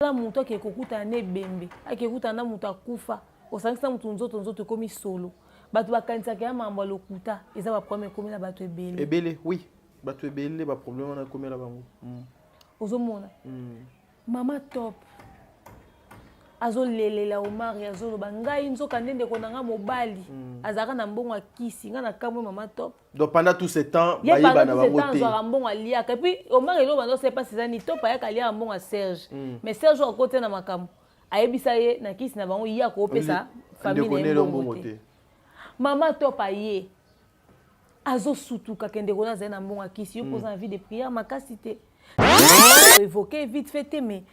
La moto qui écoute ne bembe, qui écoute na moto akufa, au sens que moto nzoto comme solo. Batu bakanisa kaya mambo lokuta, eza ba problème comme na batu ebele. Ebele, oui. Batu ebele ba problème na comme la bango. Ozomona. Mama top. Azo lele la Omar azo ba ngai nzoka ndende ko nanga mobali. Azaka na mbongo akisi, nga na kamwe mama top. Donc pendant tout ce temps, ba yeba na bango te. Pendant mbongo alia, et puis Omar elo bando c'est pas c'est ni top ya kalia mbongo a Serge. Mais Serge au côté na makambo. Ayebisa ye na kisi na bango ya ko pesa famille na mbongo te. Mama top aye. Azo sutuka kende ko na zena mbongo akisi, yo pose envie de prière makasité. Évoquer vite fait mais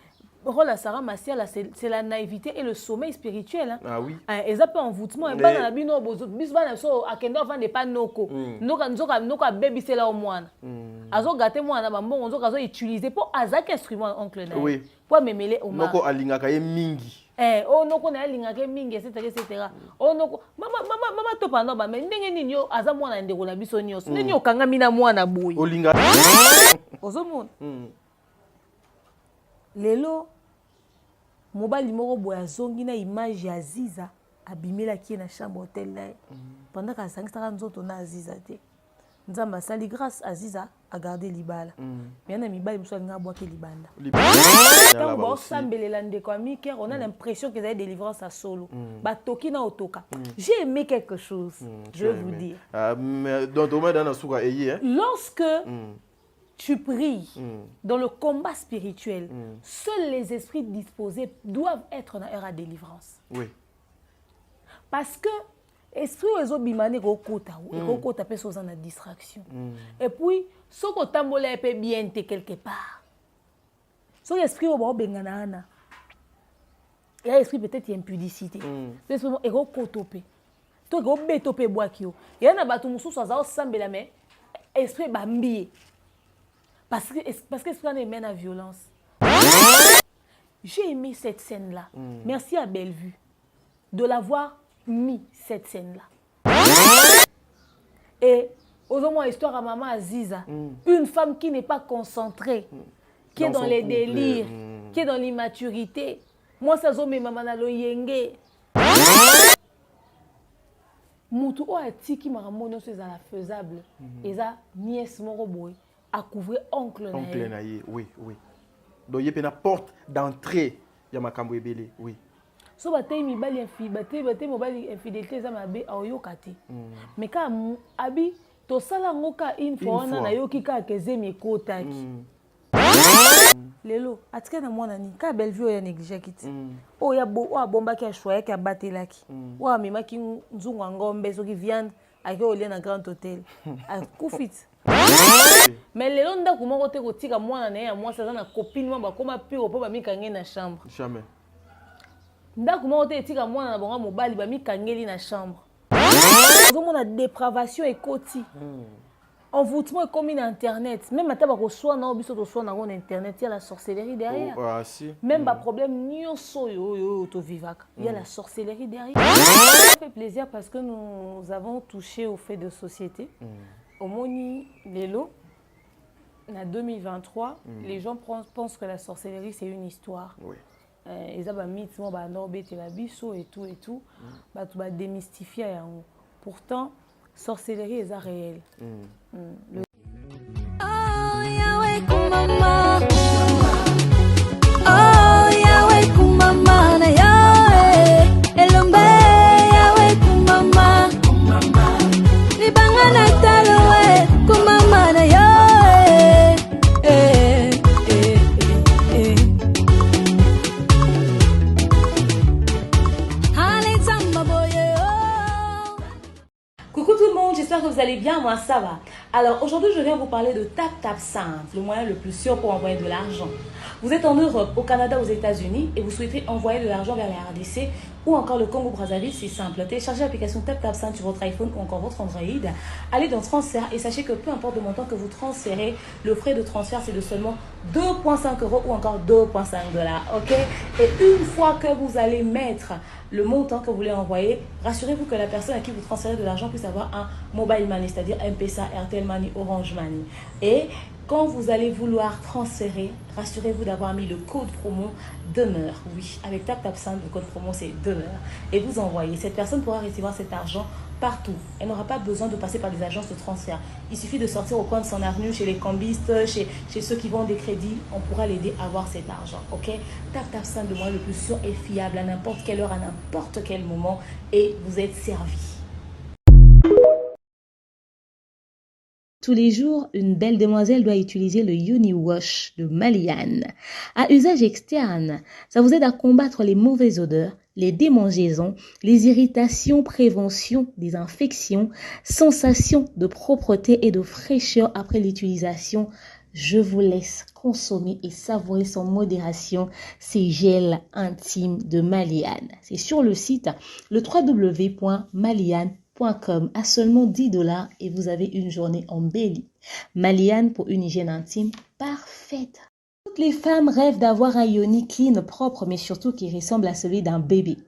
Rola Sarah Massia, c'est la naïveté et le sommeil spirituel. Hein. Ah oui. Et ça peut envoûtement. Et ben dans la bino bozo, bisbana so akendo van de pas noko. Noka baby c'est là au moins. Azo gâté moi na mambo, on zo utiliser pour azak instrument oncle na. Oui. Pour me mêler au mar. Noko alingaka ye mingi. Oh noko na alingaka mingi etc. Oh noko mama to panda ba mais ndenge nini yo aza mwana ndeko na biso nyos. Nini okanga mina mwana boy. Olinga. Ozo mon. Lelo mobali moko boya zongi na image ya Aziza abimela ki na chambre hôtel là pendant ka sangisa nzoto na Aziza te nzamba sali grâce Aziza a gardé libala mais na mibali muso nga boake libanda quand bo sambelela ndeko amike on a l'impression que c'est délivrance à solo ba toki na otoka j'ai aimé quelque chose je vais vous dire donc au moins dans souka eye lorsque tu pries dans le combat spirituel, seuls les esprits disposés doivent être dans l'heure de délivrance. Oui. Parce que l'esprit est obimane kokota, kokota peut être en distraction. Et puis, ce que tambola peut bien être quelque part. Ce l'esprit est bengana. Il y a l'esprit peut-être impudicité. L'esprit est kokotopé. To go betopé boakio. Il y a na batu mususu za sambela mais esprit bambié. Parce que l'esprit mène à violence. J'ai aimé cette scène-là. Merci à Bellevue de l'avoir mis, cette scène-là. Et, aux moins, histoire à maman Aziza, une femme qui n'est pas concentrée, qui est dans les délires, qui est dans l'immaturité. Moi, ça zome maman na lo yenge. Moutou o atiki maramono c'est la faisable. Et ça, nièce moro boy. À couvrir oncle naïe. Oui. Donc il y a une porte d'entrée ya makambo ebele. Oui. So batay mi bali batay mobali infidélité za mabe ayoka te. Mais quand abi to sala ngoka une fois na yoki ka kezemi kotaki. Lelo atika na mwana ni ka Bellevue ya négligé kiti. O ya bo o bomba ki a choya ki a batelaki. O amema ki nzungu ngombe so ki viande ake olia na grand hôtel. A kufit. Mais les gens qui ont été kotika mwana na ya mwasa za na copine mwa koma piro po ba mikange na chambre. Jamais. Ndako mo te tika mwana na bango mobali ba mikangeli na chambre. Comme on a dépravation et koti. Envoûtement est comme une internet. Même à ko soir na obiso to soir na on internet, il y a la sorcellerie derrière. Ah si. Même pas problème nyonso yo to vivaka. Il y a la sorcellerie derrière. Ça fait plaisir parce que nous avons touché au fait de société. Au Moni Lelo, en 2023, les gens pensent que la sorcellerie, c'est une histoire. Oui. Ils ont mis la biso et tout. Tu vas démystifier. Pourtant, sorcellerie est réelle. Oh, Yahweh, kumama. Oh, Yahweh, kumama na Yahweh. Elombe, Yahweh, kumama. Libanga na taloe, kumama na Yahweh. Coucou tout le monde, j'espère que vous allez bien, moi ça va. Alors aujourd'hui je viens vous parler de TapTapSend, le moyen le plus sûr pour envoyer de l'argent. Vous êtes en Europe, au Canada, aux États-Unis et vous souhaitez envoyer de l'argent vers la RDC ou encore le Congo-Brazzaville, c'est simple. Téléchargez l'application TapTapSend sur votre iPhone ou encore votre Android. Allez dans transfert et sachez que peu importe le montant que vous transférez, le frais de transfert c'est de seulement 2,5 € ou encore 2,5 $. Ok? Et une fois que vous allez mettre le montant que vous voulez envoyer, rassurez-vous que la personne à qui vous transférez de l'argent puisse avoir un mobile money, c'est-à-dire M-Pesa, Airtel Money, Orange Money. Et Quand vous allez vouloir transférer, rassurez-vous d'avoir mis le code promo demeure. Oui, avec TapTapSend, le code promo c'est demeure. Et vous envoyez. Cette personne pourra recevoir cet argent partout. Elle n'aura pas besoin de passer par des agences de transfert. Il suffit de sortir au coin de son avenue, chez les cambistes, chez ceux qui vendent des crédits. On pourra l'aider à avoir cet argent. Ok? TapTapSend, le moyen le plus sûr et fiable à n'importe quelle heure, à n'importe quel moment. Et vous êtes servi. Tous les jours, une belle demoiselle doit utiliser le Yoni Wash de Malian. À usage externe, ça vous aide à combattre les mauvaises odeurs, les démangeaisons, les irritations, prévention des infections, sensation de propreté et de fraîcheur après l'utilisation. Je vous laisse consommer et savourer sans modération ces gels intimes de Malian. C'est sur le site le www.malian.com à seulement $10 et vous avez une journée embellie. Malian pour une hygiène intime parfaite. Toutes les femmes rêvent d'avoir un yoni clean, propre, mais surtout qui ressemble à celui d'un bébé.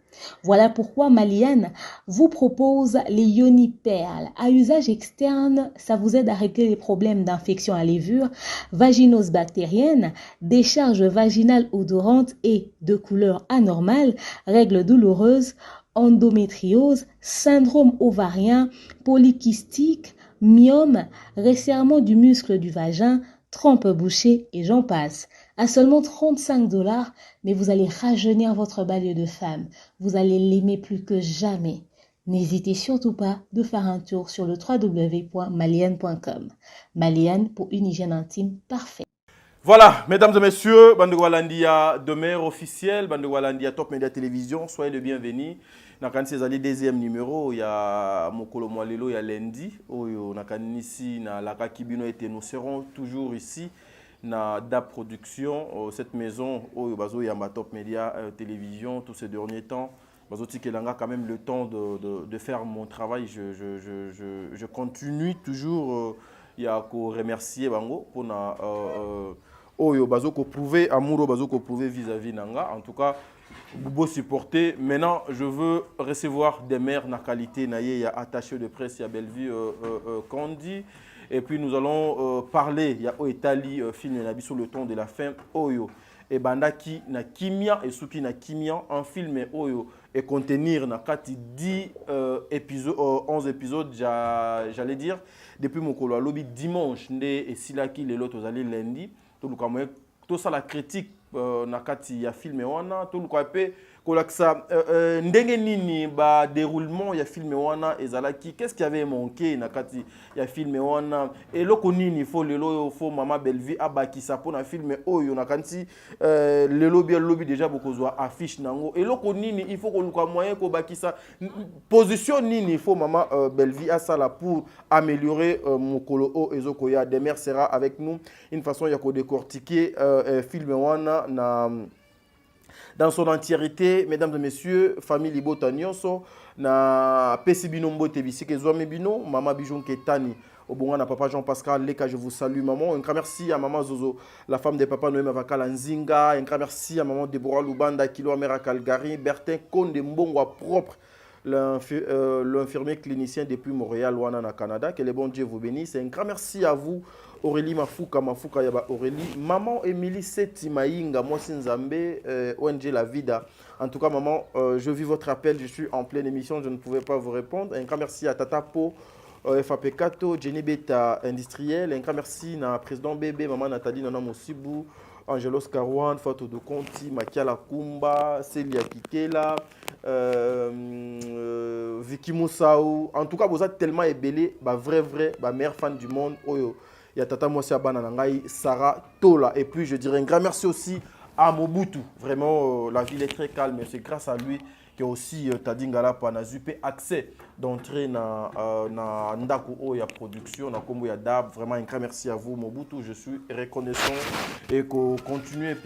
Voilà pourquoi Malian vous propose les yoni perles. À usage externe, ça vous aide à régler les problèmes d'infection à levure, vaginose bactérienne, décharge vaginale odorante et de couleur anormale, règles douloureuses, endométriose, syndrome ovarien, polykystique, myome, resserrement du muscle du vagin, trompe bouchée et j'en passe. À seulement $35, mais vous allez rajeunir votre banlieue de femme. Vous allez l'aimer plus que jamais. N'hésitez surtout pas de faire un tour sur le www.malian.com. Malian pour une hygiène intime parfaite. Voilà, mesdames et messieurs, Bandeko Walandia demeure officiel, Bandeko Walandia Top Media Télévision, soyez les bienvenus. Dans le deuxième numéro, il y a Mokolo Mwalelo, il y a lundi, ici, na Laka Kibino et nous serons toujours ici, na DAP Production, cette maison, il y a ma Top Media Télévision, tous ces derniers temps. Il a quand même le temps de faire mon travail, je continue toujours, il y a qu'à remercier Bango pour prouver amour, prouver vis-à-vis nanga. En tout cas, vous supporter. Maintenant, je veux recevoir des mères na qualité. Il y a attaché de presse, il y a Bellevue Kandi. Et puis nous allons parler. Il y a Oetali, film sur le ton de la fin. Oyo. Et Bandaki na Kimia et Suki na Kimia. Un film Oyo. Et contenir na 10 épisodes, 11 épisodes, j'allais dire. Depuis mon colo, lobby dimanche, et Silaki, les autres, allez lundi. Tout ça, la critique, il y a film, tout le cas, kolaksa ndenge nini ba déroulement ya film wana ezalaki qu'est-ce qui avait manqué nakati ya film wana et loko nini faut lelo faut mama Bellevue abakisa pona film oyo nakanti lelo bien lobby déjà bokozwa affiche nango et loko nini il faut ko luka moyen ko bakisa position nini il faut mama Bellevue asala pour améliorer mokolo o ezokoya Demer sera avec nous une façon ya ko décortiquer film wana na dans son entièreté, mesdames et messieurs, famille Libota Nyonso, na Pesi Bino Mbote Bisike Zouame Bino, Maman Bijon Ketani, au bon na papa Jean-Pascal Leka, je vous salue maman. Un grand merci à maman Zozo, la femme de papa Noéma Vakala Nzinga. Un grand merci à maman Deborah Lubanda, Kilo Amera Calgary, Bertin Konde Mbongwa propre, l'infirmier clinicien depuis Montréal, Ouana, Canada. Que le bon Dieu vous bénisse. Un grand merci à vous. Aurélie Mafuka Yaba Aurélie, maman Émilie Seti Maïnga, moi Sinzambe, ONG La Vida. En tout cas, maman, je vis votre appel, je suis en pleine émission, je ne pouvais pas vous répondre. Un grand merci à Tata Po, FAP Kato, Jenny Beta Industriel. Un grand merci à président Bébé, maman Nathalie Nana Moussibou, Angelos Karouan, Fatou de Conti, Makiala Kumba, Célia Kitela, Vicky Moussaou. En tout cas, vous êtes tellement ébélé, vrai, meilleur fan du monde. Oyo. Il y a Tata Mosia Bananangai, Sarah Tola. Et puis je dirais un grand merci aussi à Mobutu. Vraiment, la ville est très calme. C'est grâce à lui que aussi Tadingala Panazupé accès d'entrer dans Ndako Oya Production, dans Kombo ya Dab. Vraiment un grand merci à vous, Mobutu. Je suis reconnaissant et qu'on continue à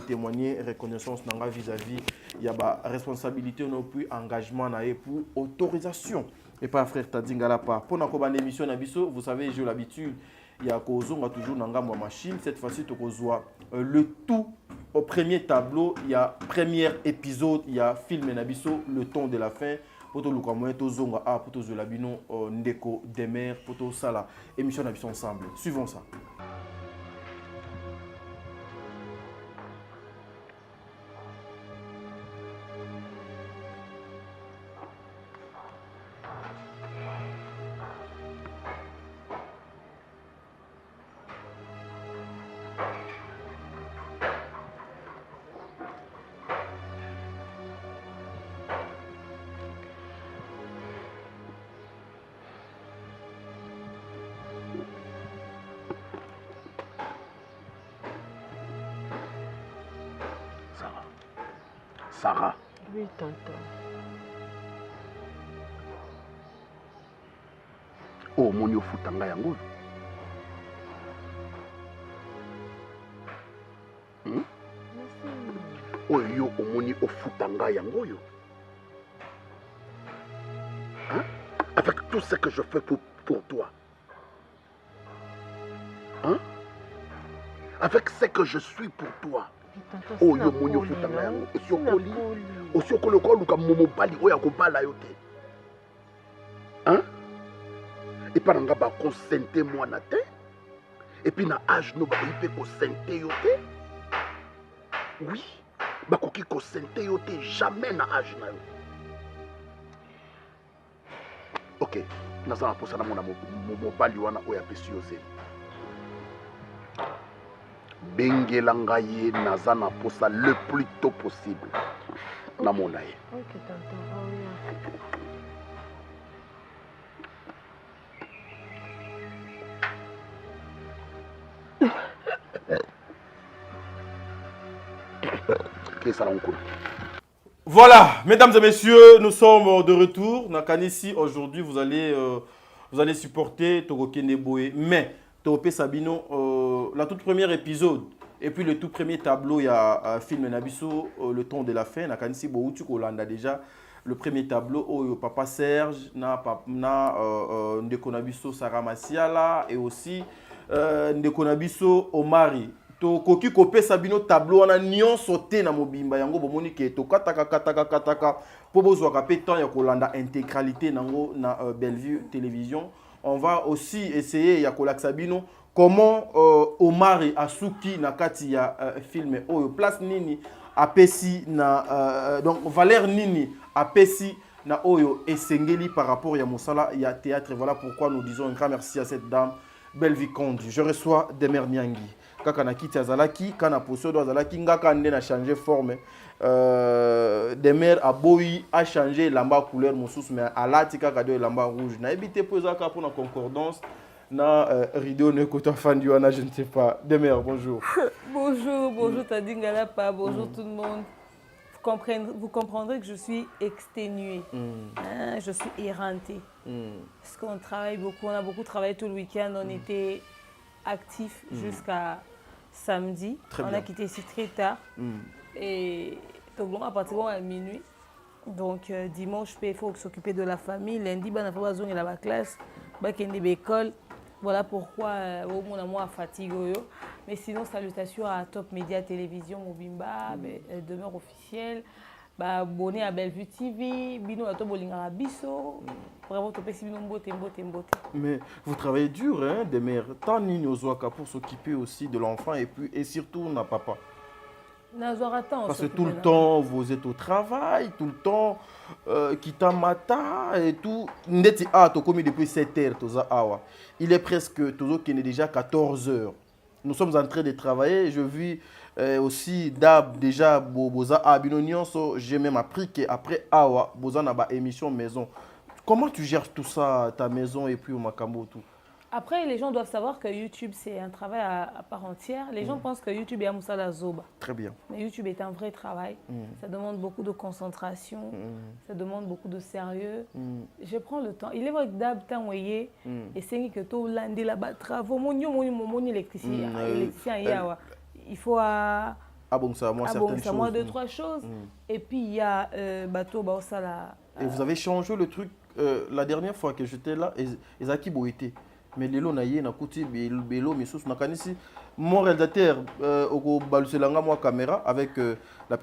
témoigner. Reconnaissance vis-à-vis. Il y a responsabilité, non plus engagement pour autorisation. Et pas frère Tadingala pas. Pour notre émission Nabiso, vous savez, j'ai l'habitude, il y a Kozonga toujours dans ma machine. Cette fois-ci, tu reçois le tout au premier tableau. Il y a premier épisode, il y a film Nabiso, le ton de la fin. Pour tout le moyen, tout zonga pour tout le labino, Ndeko, Demer, pour tout ça là. Émission Nabiso ensemble. Suivons ça. Sarah. Oui, tonton. Oh, mon yo futanga yango. Oh, yo omoni ofutanga yango yo. Hein? Avec tout ce que je fais pour toi. Hein? Avec ce que je suis pour toi. Oh, yo moni ofutanga yango. Osiokoli ko momobali oya ko bala yo te. Hein? Et puis nanga ba consenter moi na te. Et puis na âge no ba ipe consenter yo te. Oui, ba koki consenter yo te jamais na âge na yo. OK, naza na posa na mona mobali wana oya pesi yo zeli. Bengela ngai naza na posa le plus tôt possible. Na mona ye. OK, tonton. Voilà, mesdames et messieurs, nous sommes de retour. Nakanisi, aujourd'hui, vous allez supporter Togokene Boé. Mais, Topé Sabino, la toute première épisode, et puis le tout premier tableau, il y a un film Nabiso, Le Temps de la Fin. Nakanisi, Booutuk, Hollanda déjà. Le premier tableau, Papa Serge, Ndeko Nabiso, Sarah Masiala, et aussi Ndeko Nabiso, Omari. To koki kopé sabino tableau wana nyon sauté na mobimba yango bomoni ke to kataka po bozwa ka pétan ya kolanda intégralité nango na Bellevue Télévision. On va aussi essayer ya kolak sabino comment Omari Asuki na kati ya film oyo place nini apesi na donc valeur nini apesi na oyo esengeli par rapport ya mosala ya théâtre. Voilà pourquoi nous disons un grand merci à cette dame Bellevue Kondi. Je reçois Demer Nyangi. Kaka na kiti azalaki, kana poso do azalaki, ngaka nde na changer forme. Demer aboyi a changé lamba couleur mosusu mais alati kaka do lamba rouge. Na ebité po ezaka pour na concordance na rideau ne koto fandi wana je ne sais pas. Demer, bonjour. Bonjour Tadingala pa, bonjour tout le monde. Vous comprendrez que je suis exténuée. Hein, je suis éreintée. Parce qu'on travaille beaucoup, on a beaucoup travaillé tout le week-end, on était actifs jusqu'à samedi. On a quitté ici très tard. Et donc, à partir de minuit. Donc, dimanche, il faut s'occuper de la famille. Lundi, on a fait la classe, l'école. Voilà pourquoi on a moins fatigue. Mais sinon, salutations à Top Média Télévision, Mobimba, demeure officielle. Abonné à Bellevue TV, Bino à Tobolinga Bisso. Vraiment, mbote. Mais vous travaillez dur, hein, des mères. Tant ni Ozwaka pour s'occuper aussi de l'enfant et surtout na papa. Parce que tout le temps, vous êtes au travail, tout le temps, Kitamata et tout. Ndeti a to commis depuis 7 heures, toza awa. Il est presque, tozo qui est déjà 14 heures. Nous sommes en train de travailler. Je vis aussi Dab déjà Boza Abinonionso. J'ai même appris qu'après Awa, Boza n'a pas émission maison. Comment tu gères tout ça, ta maison et puis au Makambo tout? Après, les gens doivent savoir que YouTube, c'est un travail à part entière. Les gens pensent que YouTube est un Moussala Zoba. Très bien. Mais YouTube est un vrai travail. Ça demande beaucoup de concentration. Ça demande beaucoup de sérieux. Je prends le temps. Il est vrai que Dab, et c'est que tout l'année là-bas, travaux, mon électricien, il faut à moi 2-3 choses. Et puis il y a bateau Baosala. Et vous avez changé le truc la dernière fois que j'étais là, Ezaki Boité. Mais lelo na ye na kuti belo misus na kanisi mon réalisateur au baluselanga moi caméra avec la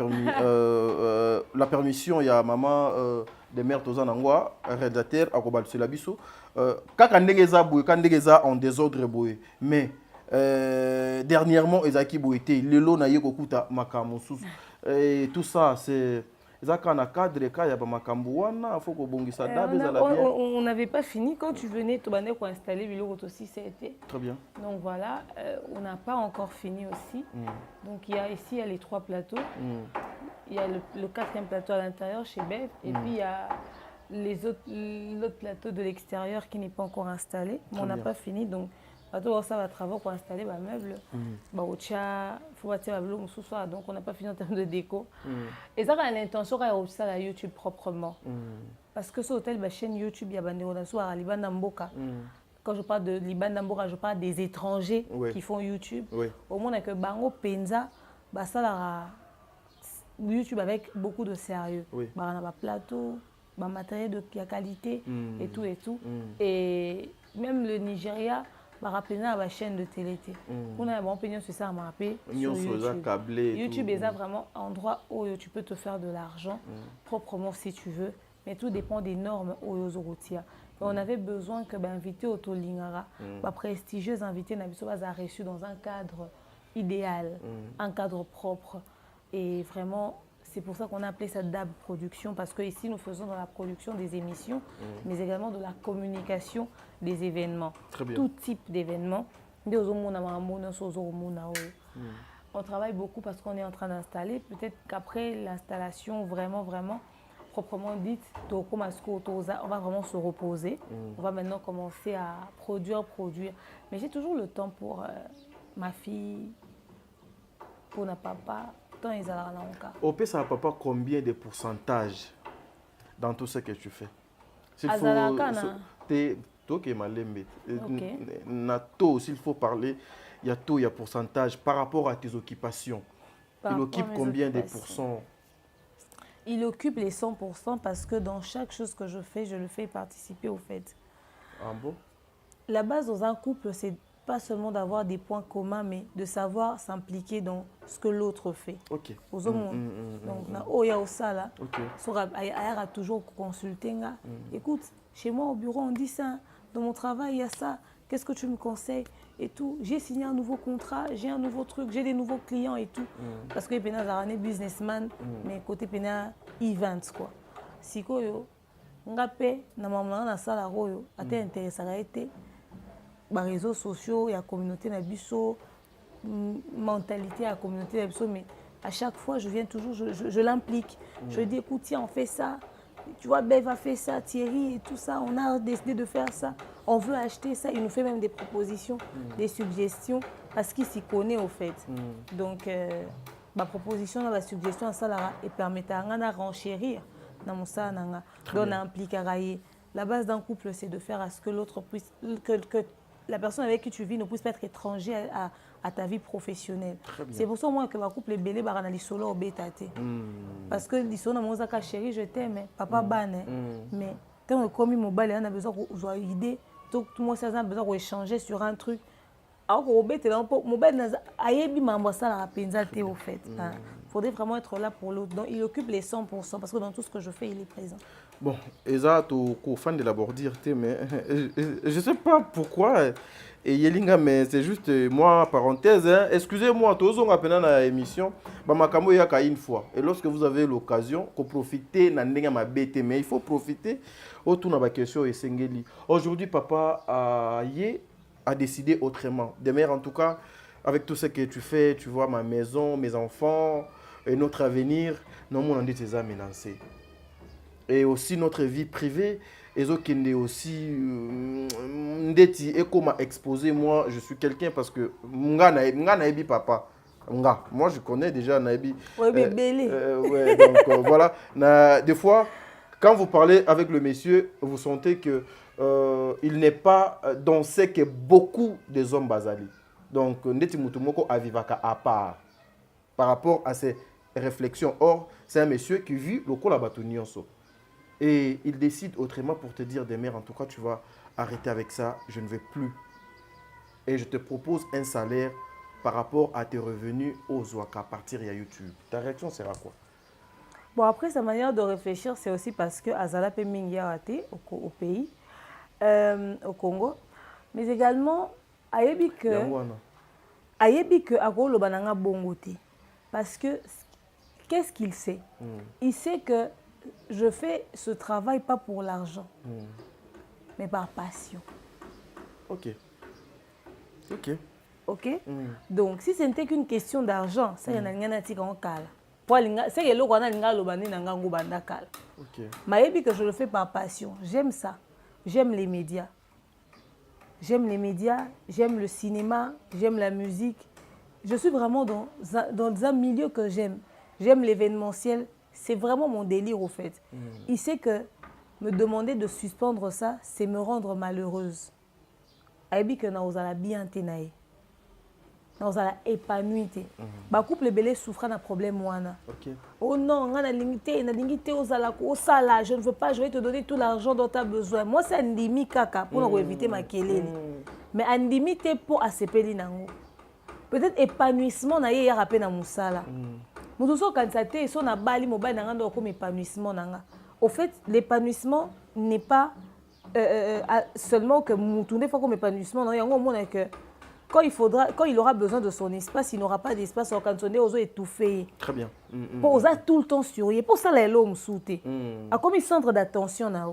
permission il y a maman de mère tozana ngwa réalisateur au balusela biso kaka ndengeza boye ka ndengeza en désordre boye mais dernièrement Ezaki Boité lelo na ye kokuta makamu sus et tout ça c'est on n'avait pas fini. Quand tu venais, tu allais installer le aussi, c'était. Très bien. Donc voilà, on n'a pas encore fini aussi. Donc il y a ici les 3 plateaux. Il y a le 4e plateau à l'intérieur chez Bev. Et puis il y a l'autre plateau de l'extérieur qui n'est pas encore installé. Mais on n'a pas fini. Donc bato ça va travaux pour installer ba meubles ba ocha faut bâtir ba bloc sous soi donc on n'a pas fini en termes de déco et ça a l'intention quand on ça la YouTube proprement parce que ce hôtel ba chaîne YouTube ya bande on a soit à Libanda Mboka quand je parle de Libanda Mboka je parle des étrangers qui font YouTube au monde que bango penza ba ça la YouTube avec beaucoup de sérieux ba on a ba plateau ba matériel de qualité et tout et même le Nigeria va rappeler à la chaîne de télé. On a une opinion sur ça, m'a rappelé sur YouTube. YouTube est vraiment un endroit où tu peux te faire de l'argent proprement si tu veux, mais tout dépend des normes aux routières. On avait besoin que invité au Tolingara, prestigieuse invité n'a pas reçu dans un cadre idéal, un cadre propre et vraiment. C'est pour ça qu'on a appelé ça DAB Production, parce qu'ici, nous faisons dans la production des émissions, mais également de la communication des événements. Tout type d'événements. On travaille beaucoup parce qu'on est en train d'installer. Peut-être qu'après l'installation, vraiment, proprement dite, on va vraiment se reposer. On va maintenant commencer à produire. Mais j'ai toujours le temps pour ma fille, pour ma papa. Au pays, ça va pas combien de pourcentage dans tout ce que tu fais? S'il faut parler, il y a taux, il y a pourcentage par rapport à tes occupations. Il occupe combien de pourcents? Il occupe les 100% parce que dans chaque chose que je fais, je le fais participer au fait. Ah bon? La base dans un couple, c'est pas seulement d'avoir des points communs, mais de savoir s'impliquer dans ce que l'autre fait. Ok. Aux hommes, donc, il y a ça là. Il y a toujours consulté. Écoute, chez moi au bureau, on dit ça. Dans mon travail, il y a ça. Qu'est-ce que tu me conseilles? Et tout. J'ai signé un nouveau contrat, j'ai un nouveau truc, j'ai des nouveaux clients et tout. Parce que Pena Zarane businessman, mais côté Pena events quoi. Si quoi yo, ngapé na maman na sala royo, até intéressé à été. Les réseaux sociaux, il y a la communauté Nabiso, mentalité à la communauté Nabiso, mais à chaque fois, je viens toujours, je l'implique. Je dis, écoute, tiens, on fait ça. Tu vois, Bev a fait ça, Thierry et tout ça. On a décidé de faire ça. On veut acheter ça. Il nous fait même des propositions, des suggestions, parce qu'il s'y connaît au fait. Donc, ma proposition, la suggestion, ça et permet à renchérir dans mon ça. Donc, on implique la base d'un couple, c'est de faire à ce que l'autre puisse, que la personne avec qui tu vis ne puisse pas être étranger à ta vie professionnelle. C'est pour ça moi que ma couple est belé barana lisolo obetate. Parce que lisolo na mozaka chérie, je t'aime, papa ban mais tant que comme mobile on a besoin d'avoir une idée, tout le monde a besoin d'échanger sur un truc. Alors que obete là mobile ayebi mambo ça la penza té au fait. Faudrait vraiment être là pour l'autre. Donc il occupe les 100% parce que dans tout ce que je fais, il est présent. Bon, Eza, tu es fan de la bordure, mais je ne sais pas pourquoi. Et Yelinga, mais c'est juste moi, parenthèse. Hein, excusez-moi, tous on a dans l'émission. Makambo yaka une fois. Et lorsque vous avez l'occasion, vous profitez n'andinga ma bête, mais il faut profiter. Autour de la question et sengeli. Aujourd'hui, papa a décidé autrement. Demain, en tout cas, avec tout ce que tu fais, tu vois ma maison, mes enfants, et notre avenir, non, mon andi tes amenancé. Et aussi notre vie privée, et aussi ndeti et comment exposer moi je suis quelqu'un parce que nga naibi papa nga moi je connais déjà naibi ouais donc voilà des fois quand vous parlez avec le monsieur vous sentez que il n'est pas dans ce que beaucoup des hommes basali donc ndeti mutumoko avivaka à part par rapport à ces réflexions. Or c'est un monsieur qui vit le col à Batonionso. Et il décide autrement pour te dire, des mères, en tout cas, tu vas arrêter avec ça, je ne vais plus. Et je te propose un salaire par rapport à tes revenus aux Ouaka à partir de YouTube. Ta réaction sera quoi? Bon, après, sa manière de réfléchir, c'est aussi parce que Azala peut m'ingiarate au pays, au Congo. Mais également, Ayebi que Agolo Bananga Bongote. Parce que, qu'est-ce qu'il sait? Il sait que je fais ce travail pas pour l'argent, mais par passion. Ok. Donc, si ce n'était qu'une question d'argent, ça y en a rien qui est c'est que l'eau que je le fais par passion. J'aime ça. J'aime les médias. j'aime les médias, j'aime le cinéma, j'aime la musique. Je suis vraiment dans un milieu que j'aime. J'aime l'événementiel. C'est vraiment mon délire, au fait. Il sait que me demander de suspendre ça, c'est me rendre malheureuse. Aibi que na ozala bien tenaye. Na ozala épanoui te. Ba couple belé souffre d'un problème wana. Oh non, na limité ozala ko sala, je ne veux pas, je vais te donner tout l'argent dont tu as besoin. Moi c'est andimi kaka pour éviter ma kelele. Mais andimi te pour asepeli nango. Peut-être épanouissement na ye ya rapé na musala. Mutuso kansate so na bali mobile na ngando comme épanouissement nanga. Au fait, l'épanouissement n'est pas seulement que Moutoune faut comme épanouissement. Non, il y a un moment que quand il aura besoin de son espace, il n'aura pas d'espace. Quand on est aux étouffés. Très bien. Pour ça tout le temps sur lui. Pour ça les l'homme sauté. À comme il centre d'attention là.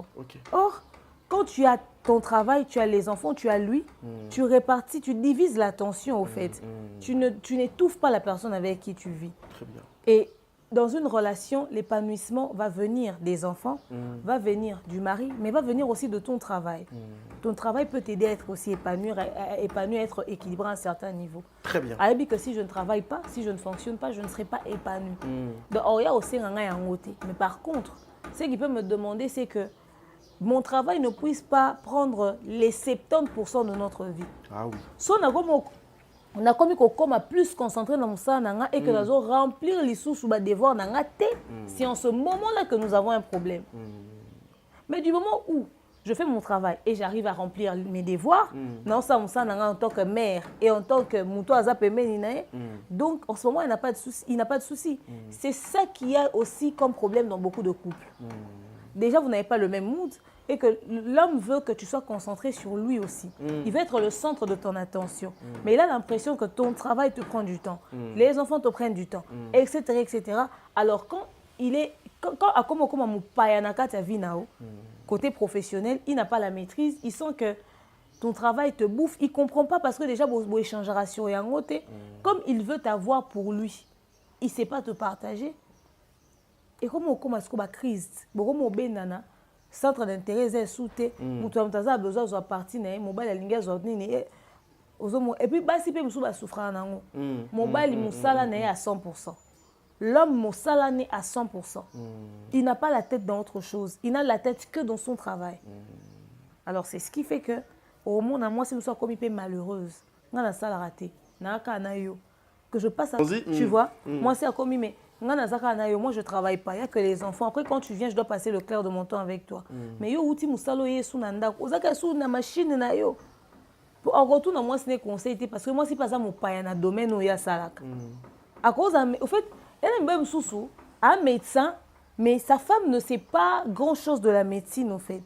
Or, quand tu as ton travail, tu as les enfants, tu as lui, tu répartis, tu divises l'attention au fait. Tu n'étouffes pas la personne avec qui tu vis. Très bien. Et dans une relation, l'épanouissement va venir des enfants, va venir du mari, mais va venir aussi de ton travail. Ton travail peut t'aider à être aussi épanoui, à être équilibré à un certain niveau. Très bien. Alors que si je ne travaille pas, si je ne fonctionne pas, je ne serai pas épanoui. Donc, il y a aussi un côté. Mais par contre, ce qui peut me demander, c'est que mon travail ne puisse pas prendre les 70% de notre vie. Ah oui. So, on a commis qu'on a plus concentré dans ça et que nous allons remplir les sous bas devoirs c'est en ce moment-là que nous avons un problème. Mais du moment où je fais mon travail et j'arrive à remplir mes devoirs, non ça en tant que mère et en tant que mouton donc en ce moment il n'a pas de souci, il n'a pas de souci. C'est ça qu'il y a aussi comme problème dans beaucoup de couples. Déjà vous n'avez pas le même mood. Et que l'homme veut que tu sois concentré sur lui aussi. Il veut être le centre de ton attention. Mais il a l'impression que ton travail te prend du temps. Les enfants te prennent du temps, etc., etc. Alors quand il est... côté professionnel, il n'a pas la maîtrise. Il sent que ton travail te bouffe. Il ne comprend pas parce que déjà, vous échangera sur et en côté. Comme il veut t'avoir pour lui, il ne sait pas te partager. Et comme on commence à crise, centre d'intérêt est souté, mutuam a besoin de partir na mobile la linga zotni et puis basi pe musu ba souffrir nango mobile musala na à 100%. L'homme musala né à 100%. Il n'a pas la tête dans autre chose, il n'a la tête que dans son travail. Alors c'est ce qui fait que au monde à moi si nous sommes comme malheureuse, na la salle raté, na ka na yo que je passe à tu vois, moi c'est comme mais moi, je ne travaille pas. Il n'y a que les enfants. Après, quand tu viens, je dois passer le clair de mon temps avec toi. Mais yo, outi musalo ye sunanda. Ozaka sou na machine na yo. En retour, moi, ce n'est conseil parce que moi, si pas ça, mon paya na domaine où il y a salaka. À cause, au fait, elle a même sous un médecin, mais sa femme ne sait pas grand chose de la médecine, au fait.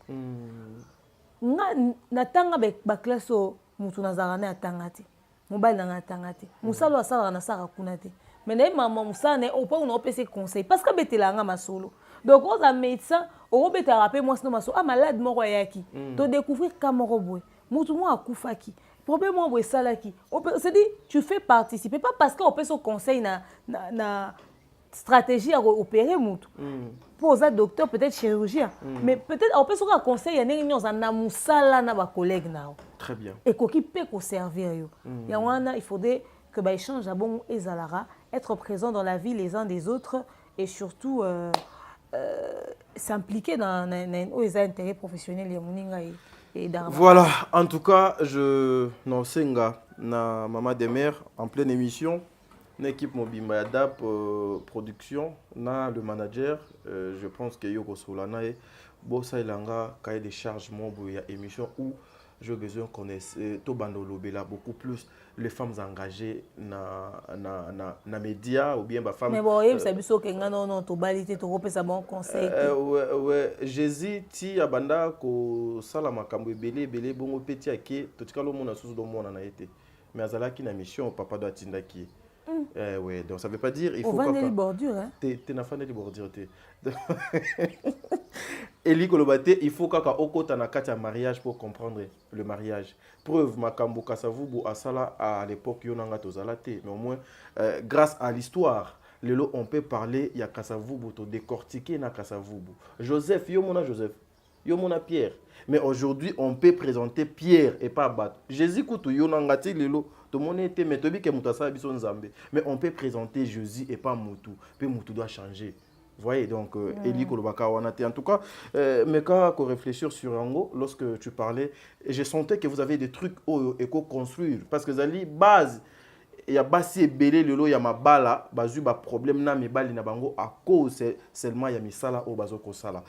Na tanga avec ba classe au mutu nazarane atangate. Mobile na atangate. Musalo asala na sara kunate. Mais maman moussa ne pas on peut se conseil parce que betelanga masolo donc aux médecin au bete rappeler moi sinon masolo malade moko yaki to découvrir kamoro boy mutu mo akufaki problème mo boy salaki c'est dit tu fais participer pas parce qu'on peut se conseil na stratégie à opérer mutu pour un docteur peut-être chirurgien mais peut-être on peut se conseil y a na musala na ba collègue na très bien et qui peut servir yo ya wana il faudrait que ba échange à bon et zalara être présent dans la vie les uns des autres et surtout s'impliquer dans les intérêts professionnels et dans voilà, en tout cas, je n'ensenga na maman des mères en pleine émission, une équipe Mobimba Adap production, na le manager, je pense que Yoko Solana et Bossa Ilanga cahier des charges mon ya émission où je besoin connaître Tobando Lobela beaucoup plus les femmes engagées na médias ou bien ba femmes mais bon ça biso que non to balité to repesa bon conseil ouais j'hésite ti abanda ko sala makambo belé bongo petit ake to tikalo mona susu do mona na été mais azala ki na mission papa doit tinda ki ouais donc ça veut pas dire il faut pas les bordures hein t'es na fan de bordure t'es Eli Kolobate, il faut kaka okota na kati ya mariage pour comprendre le mariage. Preuve makambo kasavubu asala à l'époque yonanga tozalate mais au moins grâce à l'histoire lelo on peut parler ya kasavubu to décortiquer na kasavubu. Joseph yo mona Joseph yo mona Pierre. Mais aujourd'hui, on peut présenter Pierre et pas Bato. Jésus koutou yo nangati lelo to monete mais tobi ke mutasa biso nzambe. Mais on peut présenter Jésus et pas Moutou. Puis Moutou doit changer. Vous voyez, donc, Eli Kolobaka Wanate. En tout cas, mais quand on réfléchit sur Ango, lorsque tu parlais, je sentais que vous avez des trucs éco-construire. Parce que Zali, base, il y a Bassi et Belé, il y a ma bala, bazu, ba problème, na mi bali na bango, à cause seulement, il y a mi sala au bazoko sala.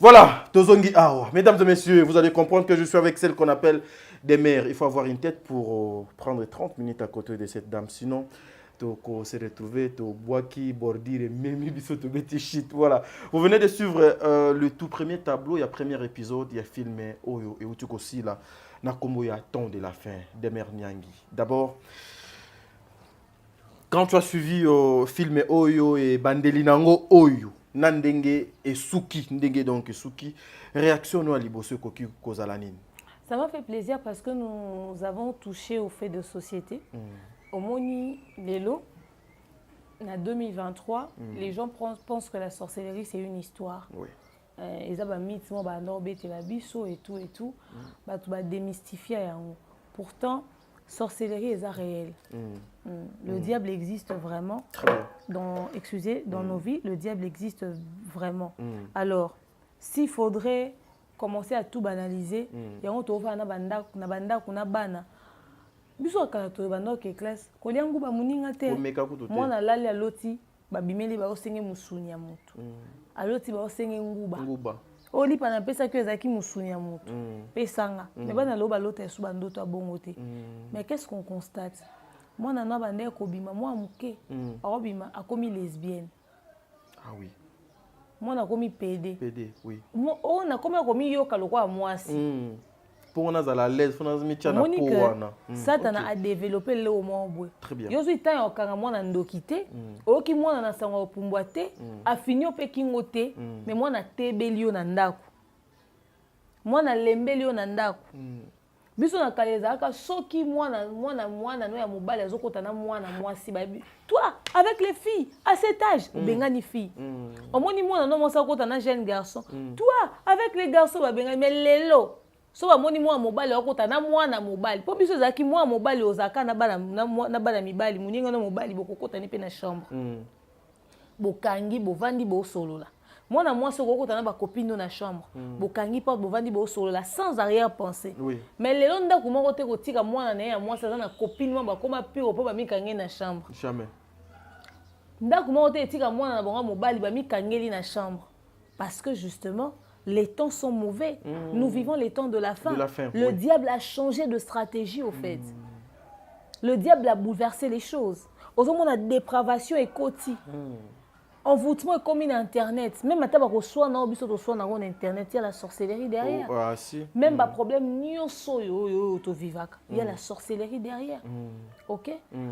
Voilà, Tozongi Awa. Mesdames et messieurs, vous allez comprendre que je suis avec celle qu'on appelle des mères. Il faut avoir une tête pour prendre 30 minutes à côté de cette dame. Sinon, on s'est retrouvé au Boaki, Bordir et même shit. Voilà. Vous venez de suivre le tout premier tableau, il y a premier épisode, il y a filmé Oyo et Utuko aussi là. Nakomo ya temps de la fin des mères Nyangi. D'abord, quand tu as suivi filmé Oyo et Bandelinango Oyo, Nandenge et Suki, Ndenge donc Suki, réaction nous à Libosse Koki Kozalanine. Ça m'a fait plaisir parce que nous avons touché au fait de société. Au Moni Lelo, en 2023, les gens pensent que la sorcellerie, c'est une histoire. Oui. Ils ont mis et tout. Tu vas démystifier. Pourtant, sorcellerie est réelle. Le diable existe vraiment. Dans nos vies, le diable existe vraiment. Alors, s'il faudrait commencer à tout banaliser, il y a un biso kala to bando ke classe ko liangu ba muninga te mwana lali aloti ba bimeli ba osenge musuni ya mutu aloti ba osenge nguba oli pana pesa que ezaki musuni ya mutu pesanga mais bana lo ba lota su bando to abongo te mais qu'est-ce qu'on constate mwana na bande ko bima mwa muke akobima akomi lesbienne. Ah oui, mwana akomi PD oui, on a komi yoka lokwa mwasi. Pour nous à la l'aise, pour nous mettre na poana. Satan a développé le moment. Très bien. Yo suis temps okanga mwana ndokité, oki mwana na sango pumbwate, a fini ope kingote, mais mwana tebelio na ndako. Mwana lembelio na ndako. Biso na kaleza aka soki mwana no ya mobali azokota na mwana mwasi babi. Toi avec les filles à cet âge, bengani fille. Omoni mwana no mosa kota na jeune garçon. Toi avec les garçons ba bengani mais lelo so ba moni mwa mobali okota na mwana mobali po biso zaki mwa mobali ozaka na bana mibali muninga na mobali bokokota ni pe na chambre bokangi bovandi bo solola mwana mwasi okota na ba copine na chambre bokangi porte bovandi bo solola sans arrière pensée. Mais lelo ndako moko te kotika mwana na ya mwasi na copine mwa bakoma piro po ba mikangi na chambre jamais ndako moko te etika mwana na bonga mobali ba mikangeli na chambre parce que justement les temps sont mauvais. Nous vivons les temps de la fin. Le diable a changé de stratégie, au fait. Le diable a bouleversé les choses. Aujourd'hui, on a dépravation et côté. Envoûtement est comme Internet. Même à tabac, soit na obiso to soit na on Internet, il y a la sorcellerie derrière. Même pas problème ni to vivaka. Il y a la sorcellerie derrière. OK?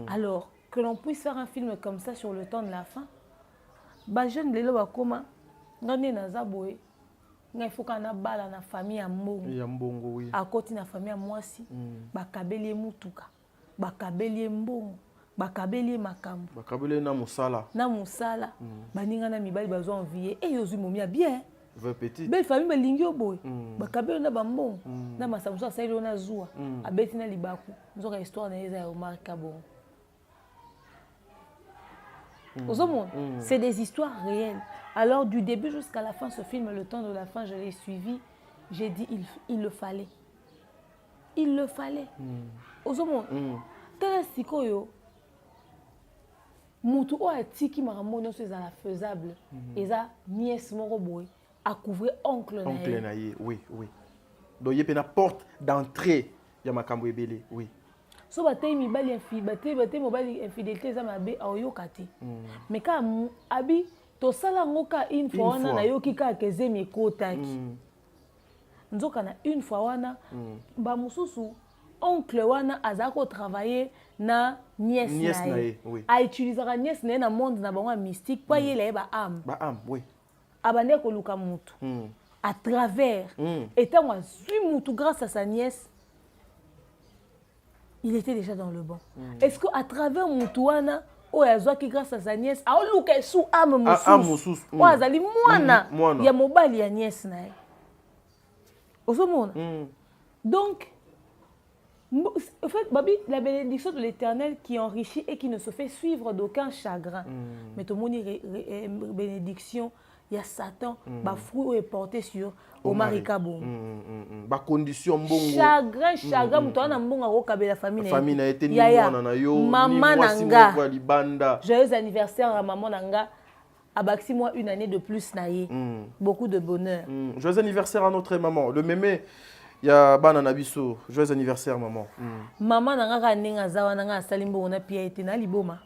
Alors que l'on puisse faire un film comme ça sur le temps de la fin. Ba jeune lelo ba koma ngane na zaboé. Il faut qu'on a bala na famille à mbongo oui. À côté na famille à mwasi bakabeli mutuka bakabeli mbongo bakabeli makambo bakabeli na musala baninga na mibali bazo envier et yozu momia bien petit belle famille balingi oboy bakabeli na bambongo na masamusa sailo na zuwa abeti na libaku nzoka histoire na eza ya Omar Kabongo. C'est des histoires réelles. Alors, du début jusqu'à la fin, ce film, le temps de la fin, je l'ai suivi. J'ai dit, il le fallait. Il le fallait. Ozomon, tel sikoyo, mutu o atiki maramono c'est la faisable. Et ça, nièce moroboy, à couvrir oncle na. Oncle na ye, oui. Donc, il y a une porte d'entrée, il y a ma cambo ebele, oui. So batay mibali batay mobali infidélité za mabe ayoka te. Mais ka abi to sala ngoka une fois wana na yoki ka kezemi ekotaki. Nzoka na une fois wana ba mususu oncle wana azako travailler na nièce na ye. A utiliser la nièce na na monde na bango mystique kwa yele ba âme. Ba âme, oui. Abande ko luka mutu. À travers étant moi suis mutu grâce à sa nièce. Il était déjà dans le banc. Est-ce qu'à travers Moutouana, qui grâce à sa nièce, a oluka sous âme Moussous. Azali mwana ya mobali ya nièce na. Donc, en fait, Babi, la bénédiction de l'Éternel qui enrichit et qui ne se fait suivre d'aucun chagrin. Mais tout le monde bénédiction, il y a Satan, le fruit est porté sur Omar Ikabou. Condition chagrin, tu as la famille. Famille a été maman nanga. Joyeux anniversaire à maman nanga. Abaxi moi une année de plus naïe. Beaucoup de bonheur. Joyeux anniversaire à notre maman. Le mémé. Il y a Banana Bisso. Joyeux anniversaire, maman. Maman n'a pas de zawa n'a salimbo na pied na liboma.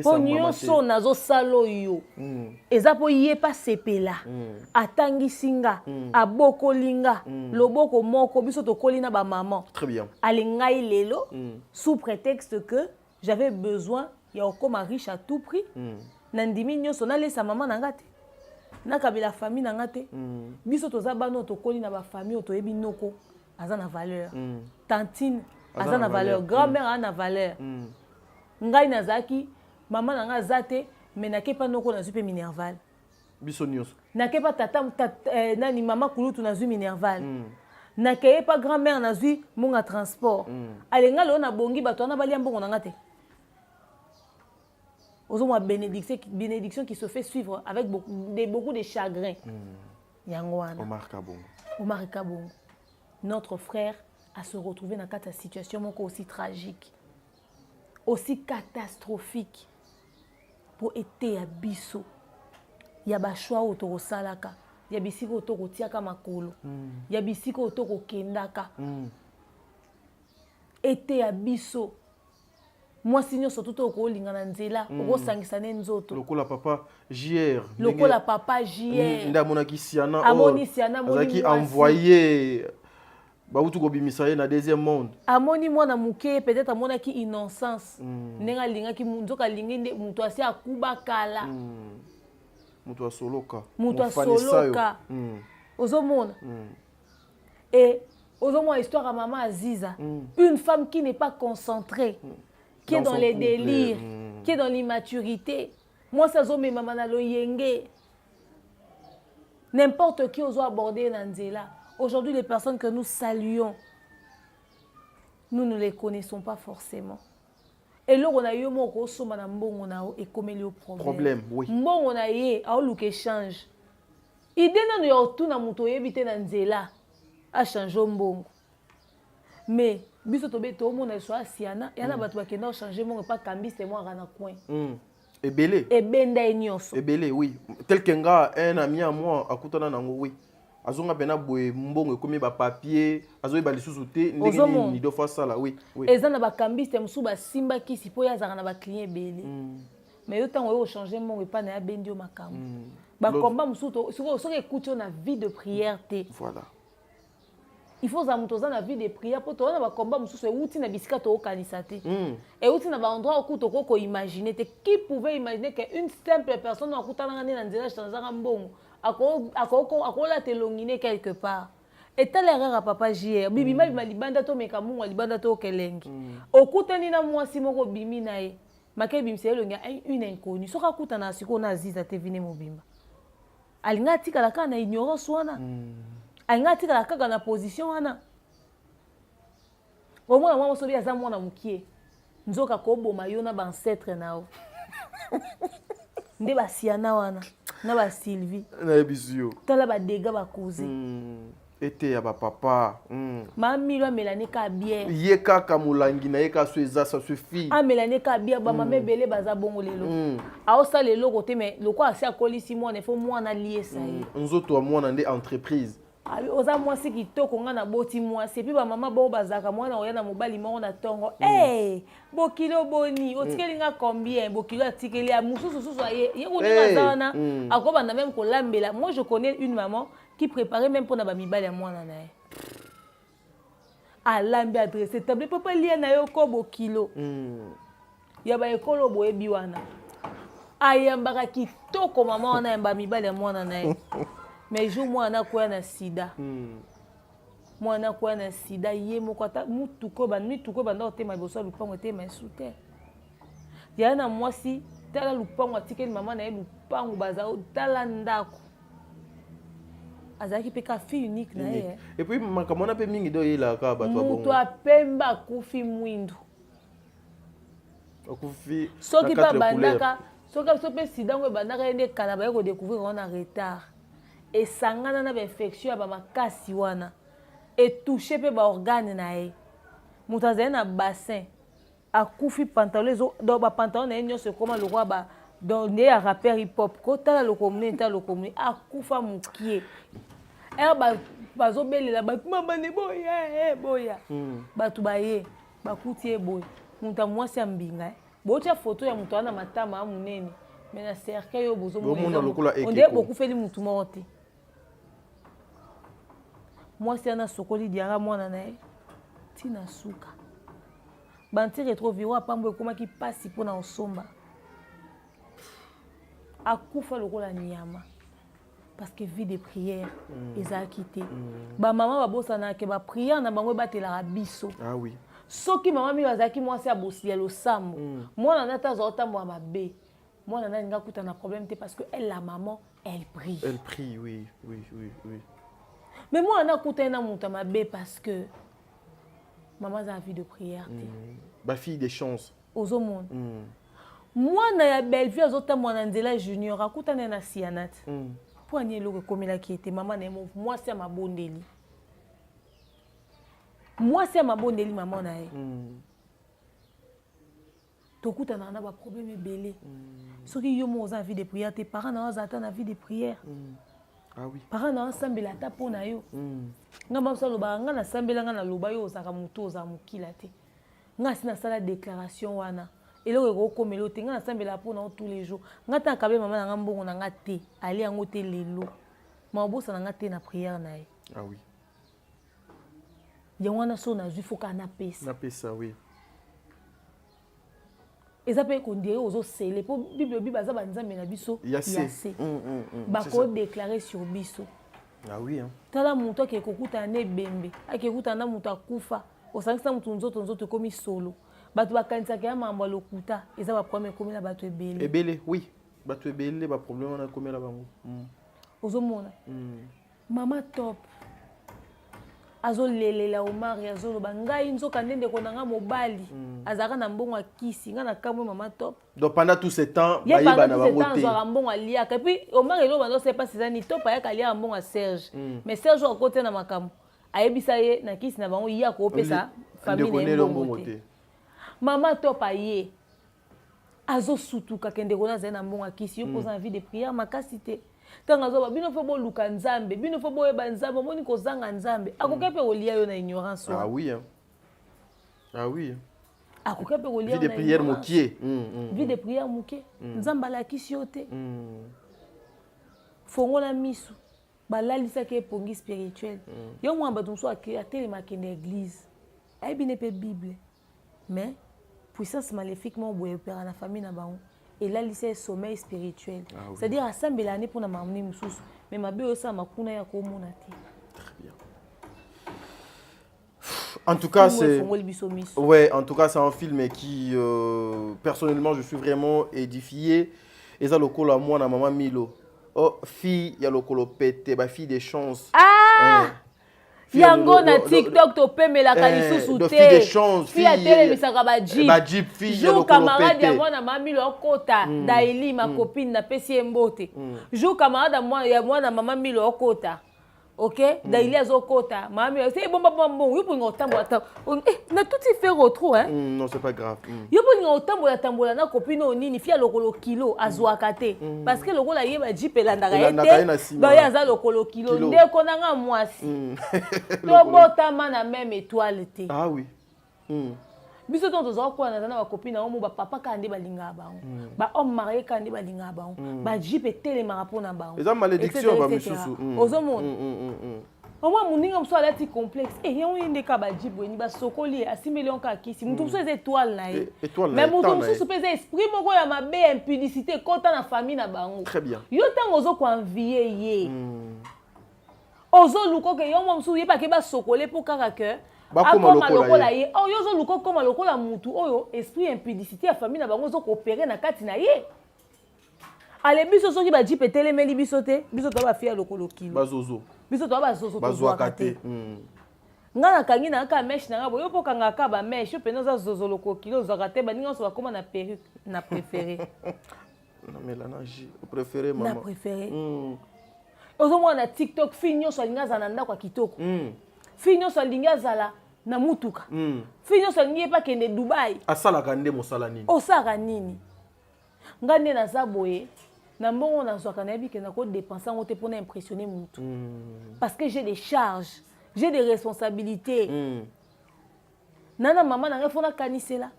Ponyo so nazo salo yo. Ezapo yé pas sepela. Atangi singa, aboko linga, loboko moko biso to kolina ba maman. Très bien. Alingai lelo sous prétexte que j'avais besoin ya okoma riche à tout prix. Nandimi nyoso na lesa maman nangate. Nakabila famille nangate. Biso toza bano to kolina ba famille to yebi noko aza na valeur. Tantine aza na valeur, grand-mère a na valeur. Ngai nazaki maman nanga zate mais nakepa noko na zupe minerval. Biso nyos. Nakepa tata nani mama kulutu na zu minerval. Nakepa grand-mère na zu monga transport. Alenga lo na bongi bato na bali mbongo nangate. Aux bénédiction qui se fait suivre avec beaucoup de chagrin. Yangwana. Omar Kabongo. Notre frère a se retrouvé dans une situation aussi tragique, aussi catastrophique pour été à Bisso. Il y a des choix autour de Salaka. Il y a des choix autour de Tiaka Makolo. Il y a des choix autour de Kendaka. Été à Bisso. Moi, sinon, surtout au Lingana Nzela, au Sangisane Nzoto. Lokola papa JR. Lokola papa JR. Ndamona Kisiana. Amoni Siana, qui envoyé. Baoutou Gobimissaye na deuxième monde. Amoni moi na muke peut-être amona ki innocence. Nenga linga ki munzoka lingende muto asi akuba kala. Muto soloka. Muto soloka. Ozomona. Et ozomona histoire à maman Aziza. Une femme qui n'est pas concentrée. Qui est dans les délires, qui est dans l'immaturité. Moi, ça zomé maman na lo yenge. N'importe qui ose aborder Nanzela. Aujourd'hui, les personnes que nous saluons, nous ne les connaissons pas forcément. Et là, on a eu mon gros somme na mbongo na et comme il y a problème, oui. Mbongo na yé, a look échange. Idée na yo tout na muto yebite Nanzela a changé mbongo. Mais biso tobe to mona so asiana yana bato bakenda changer mon pas cambiste moi rana coin. Ebele. Ebenda enyoso. Ebele oui. Tel qu'un un ami à moi akutana nango oui. Azonga pena boye mbongo komi ba papier, azoyi ba lisusu te ndenge ni do fa sala oui. Oui. Ezana ba cambiste musu ba simba ki sipo ya zana ba client ebele. Mais yo tango yo changer mon pas na ya bendio makambo. Ba combat musu to so écoute na vie de prière te. Voilà. Il faut que la vie de prière pour toi na combat mususu outi na bisika to kanisate. Et outi na ba endroit où to ko imaginer qui pouvait imaginer qu'une simple personne akutana na nzela chanzanga mbongo ako la te longine quelque part. Et telle erreur à papa JR bibi ma libanda to meka mungu libanda to kelengi. Okutani na mwasi moko bimi na ye. Make bimse longa une inconnue. Soka kutana siko na Aziza te vine mobimba. Alinga tika la kana ignorance wana. Alinga tika la kaka na position wana. Omona mwa sobi aza mwana mukie. Nzoka ko boma yo na ba ancêtre nao. Nde ba siana wana na ba Sylvie. Na ebizio. Tala ba dégâts ba causer. Ete ya ba papa. Mami lo Mélanie ka bière. Ye kaka mulangi na ye ka sueza ça suffit. Ah Mélanie ka bière ba mama belé baza bongo lelo. A osa lelo côté mais loko asi akolisi mwana il faut mwana lié ça. Nzoto wa mwana nde entreprise. Oza mwasi kitoko nga na boti mwasi puis ba mama bo bazaka mwana oya na mobali moko na tongo bokilo boni otikeli nga combien bokilo atikeli a mususu susu ye ko na akoba na même ko lambela. Moi je connais une maman qui préparait même pour na ba mibali ya mwana na ye a lambi adresse table papa lia na yo ko bokilo ya ba ekolo boyebi wana ayambaka kitoko mama wana yamba mibali ya mwana na ye. Mais je moi na quoi na sida. Moi na quoi na sida ye moko ata mutuko ba ndo te ma boso lupango te ma soute. Ya na mwasi tala lupango atikeli mama na ye lupango baza tala ndako. azalaki pe ka fille unique na ye. Et puis makambo na pe mingi do yela ka bato ba bongo. Mutu apemba akufi mwindu. Akufi. Soki pa bandaka, soki so pe sidango bandaka ende kala ba ko découvrir on a retard. Et sangana na ba infection ba makasi wana. Et toucher pe ba organe na ye. Mutu azali na bassin. Akufi pantalon zo do ba pantalon na nyo se koma le roi ba donc ne ya rappeur hip hop ko tala le communauté akufa mukie. Bazo belela ba mama ne boya boya batu baye bakutie boy muta mwasi ambinga bocha photo ya mutu ana matama amunene mais na cercueil yo bozo mona onde beaucoup feli mutu morte mwasi ana sokoli diara mwana nae tina suka banti retrouver pambo ekoma ki pasi pona osomba akufa lokola nyama. Parce que vie de prière, ils ont quitté. Ba maman ba bossa na ke ba prière na bango batela rabiso. Ah oui. Soki maman mi bazaki moi c'est abossi le sambo. Moi na nata zota moi mabe. Moi na nga kuta na problème parce que elle la maman, elle prie. Elle prie, oui. Mais moi na kuta na monta mabe parce que maman a vie de prière. Ba fille des chances. Aux monde. Moi na ya belle fille zota moi na nzela junior akuta na sianat. Poigné le comme il a quitté maman n'est moi c'est ma bonne délit. Moi c'est ma bonne délit maman na. Tokuta na ba problème belé. Ceux qui yo mo za vie de prière tes parents na attendre la vie de prière. Ah oui. Parents na ensemble la tapo na yo. Ngamba so loba nga na sambela nga na loba yo osaka muto za mukila te. Nga sina sala déclaration wana. Et là, comme le temps, on assemble la pour tous les jours. On attend quand même maman na ngambongo na ngate, aller en côté lelo. Ma boss na ngate na prière na. Ah oui. Ya wana so na ju faut ka na pesa. Na pesa oui. Et ça peut qu'on dirait aux autres c'est pour Bible baza ba nzambe na biso. Yassé. Ba ko déclarer sur biso. Ah oui hein. Tala muto ke kokuta ne bembe, akekuta na muto akufa. Osangisa mutu nzoto komi solo. Batu bakanisa ke mambo lokuta eza ba problème komi na batu ebele. Ebele oui. Batu ebele ba problème na komi la bango. Ozomona. Mama top. Azo lelela Omar azo loba ngai nzoka ndende ko nanga mobali. Azaka na mbongo akisi nga na kamwe mama top. Donc pendant tout ce temps bayeba na bango te. Pendant mbongo alia et puis Omar eloba ndo c'est pas c'est ni top ya kalia mbongo a Serge. Mais Serge a côté na makambo. Ayebisa ye na kisi na bango ya ko pesa famille na mbongo te. Maman top aye azo sutuka kende kona zena mbongo akisi yo poza envie de prière makasité tanga zo bino fo bo luka nzambe bino fo bo yeba nzambe moni ko zanga nzambe akokepe olia yo na ignorance. Ah oui hein. Ah oui. Akokepe olia vie de prière mokie. Vie de prière mokie nzamba la kisi yo te. Fongola misu balalisa ke pongi spirituel yo mwa ba donso atelema kende église ay bine pe bible mais puissance maléfique mon boye père na famille na bango et là lycée sommeil spirituel c'est-à-dire assemble l'année pour na mamni mususu mais mabe osa makuna ya ko mona te. Très bien. En tout cas c'est ouais, en tout cas c'est un film qui personnellement je suis vraiment édifié et ça lokolo moi na maman Milo. Oh fille ya lokolo pété ba fille des chances. Yango na TikTok to pemela kalisusu te. Fille des chances, fille a telemisaka ba jeep. Ba jeep fille ya lokolo pété. Camarade ya mwana mami lo kota Daily ma copine na pesi mbote. Jo camarade moi ya mwana mama mi lo kota. OK? Daily azokota. Mami c'est bomba bombo. Yo pour tambola na tout y faire retro hein. Non, c'est pas grave. Yo pour tambola na copine onini fille lokolo kilo azwaka te parce que lokola yeba jeep elandaka ete. Ba ya za lokolo kilo ndeko nanga mwasi. To botama na même étoile te. Ah oui. Biso tonto zo kwa na ba copine na omo ba papa kandi balinga bango. Ba homme marié kandi balinga bango. Ba jeep etelema pona bango. Eza malédiction ba misusu. Ozomona. Oma muninga mso alati complexe. Eh yon yende ka ba jeep weni ba sokoli asimeli onka kisi. Mutu mso eze étoile na ye. Mais mutu mso peze esprit moko ya mabe impudicité kota na famille na bango. Très bien. Yo tango zo ko envier ye. Ozo luko ke yon mso ye pa ke ba sokole pour kaka que akoma lokola ye oh yozo luko koma lokola mutu oyo esprit impudicité ya famille na bango zo coopérer na kati na ye Ale biso soki ba jipe telemeli biso te, biso to ba fia lokolo kilo. Bazozo. Biso to ba zozo to Bazwaka te. Nga na kangi na ka mesh na ngabo yo po kanga ka ba mesh yo peno za zozo lokolo kilo zaka te ba ninga so ba koma na perruque na préféré. Na melana ji, préféré maman. Na préféré. Ozo mo na TikTok finyo so linga za na ndako kitoko. Finyo so linga zala na mutuka. Finyo so linga pa kende Dubai. Asala kande mosala nini? Osaka nini? Nga nde naza boye na mbongo nazwaka na yebi ke na ko dépenser ngo te pour impressionner mutu. Parce que j'ai des charges, j'ai des responsabilités. Nana maman na ngefona kanisela.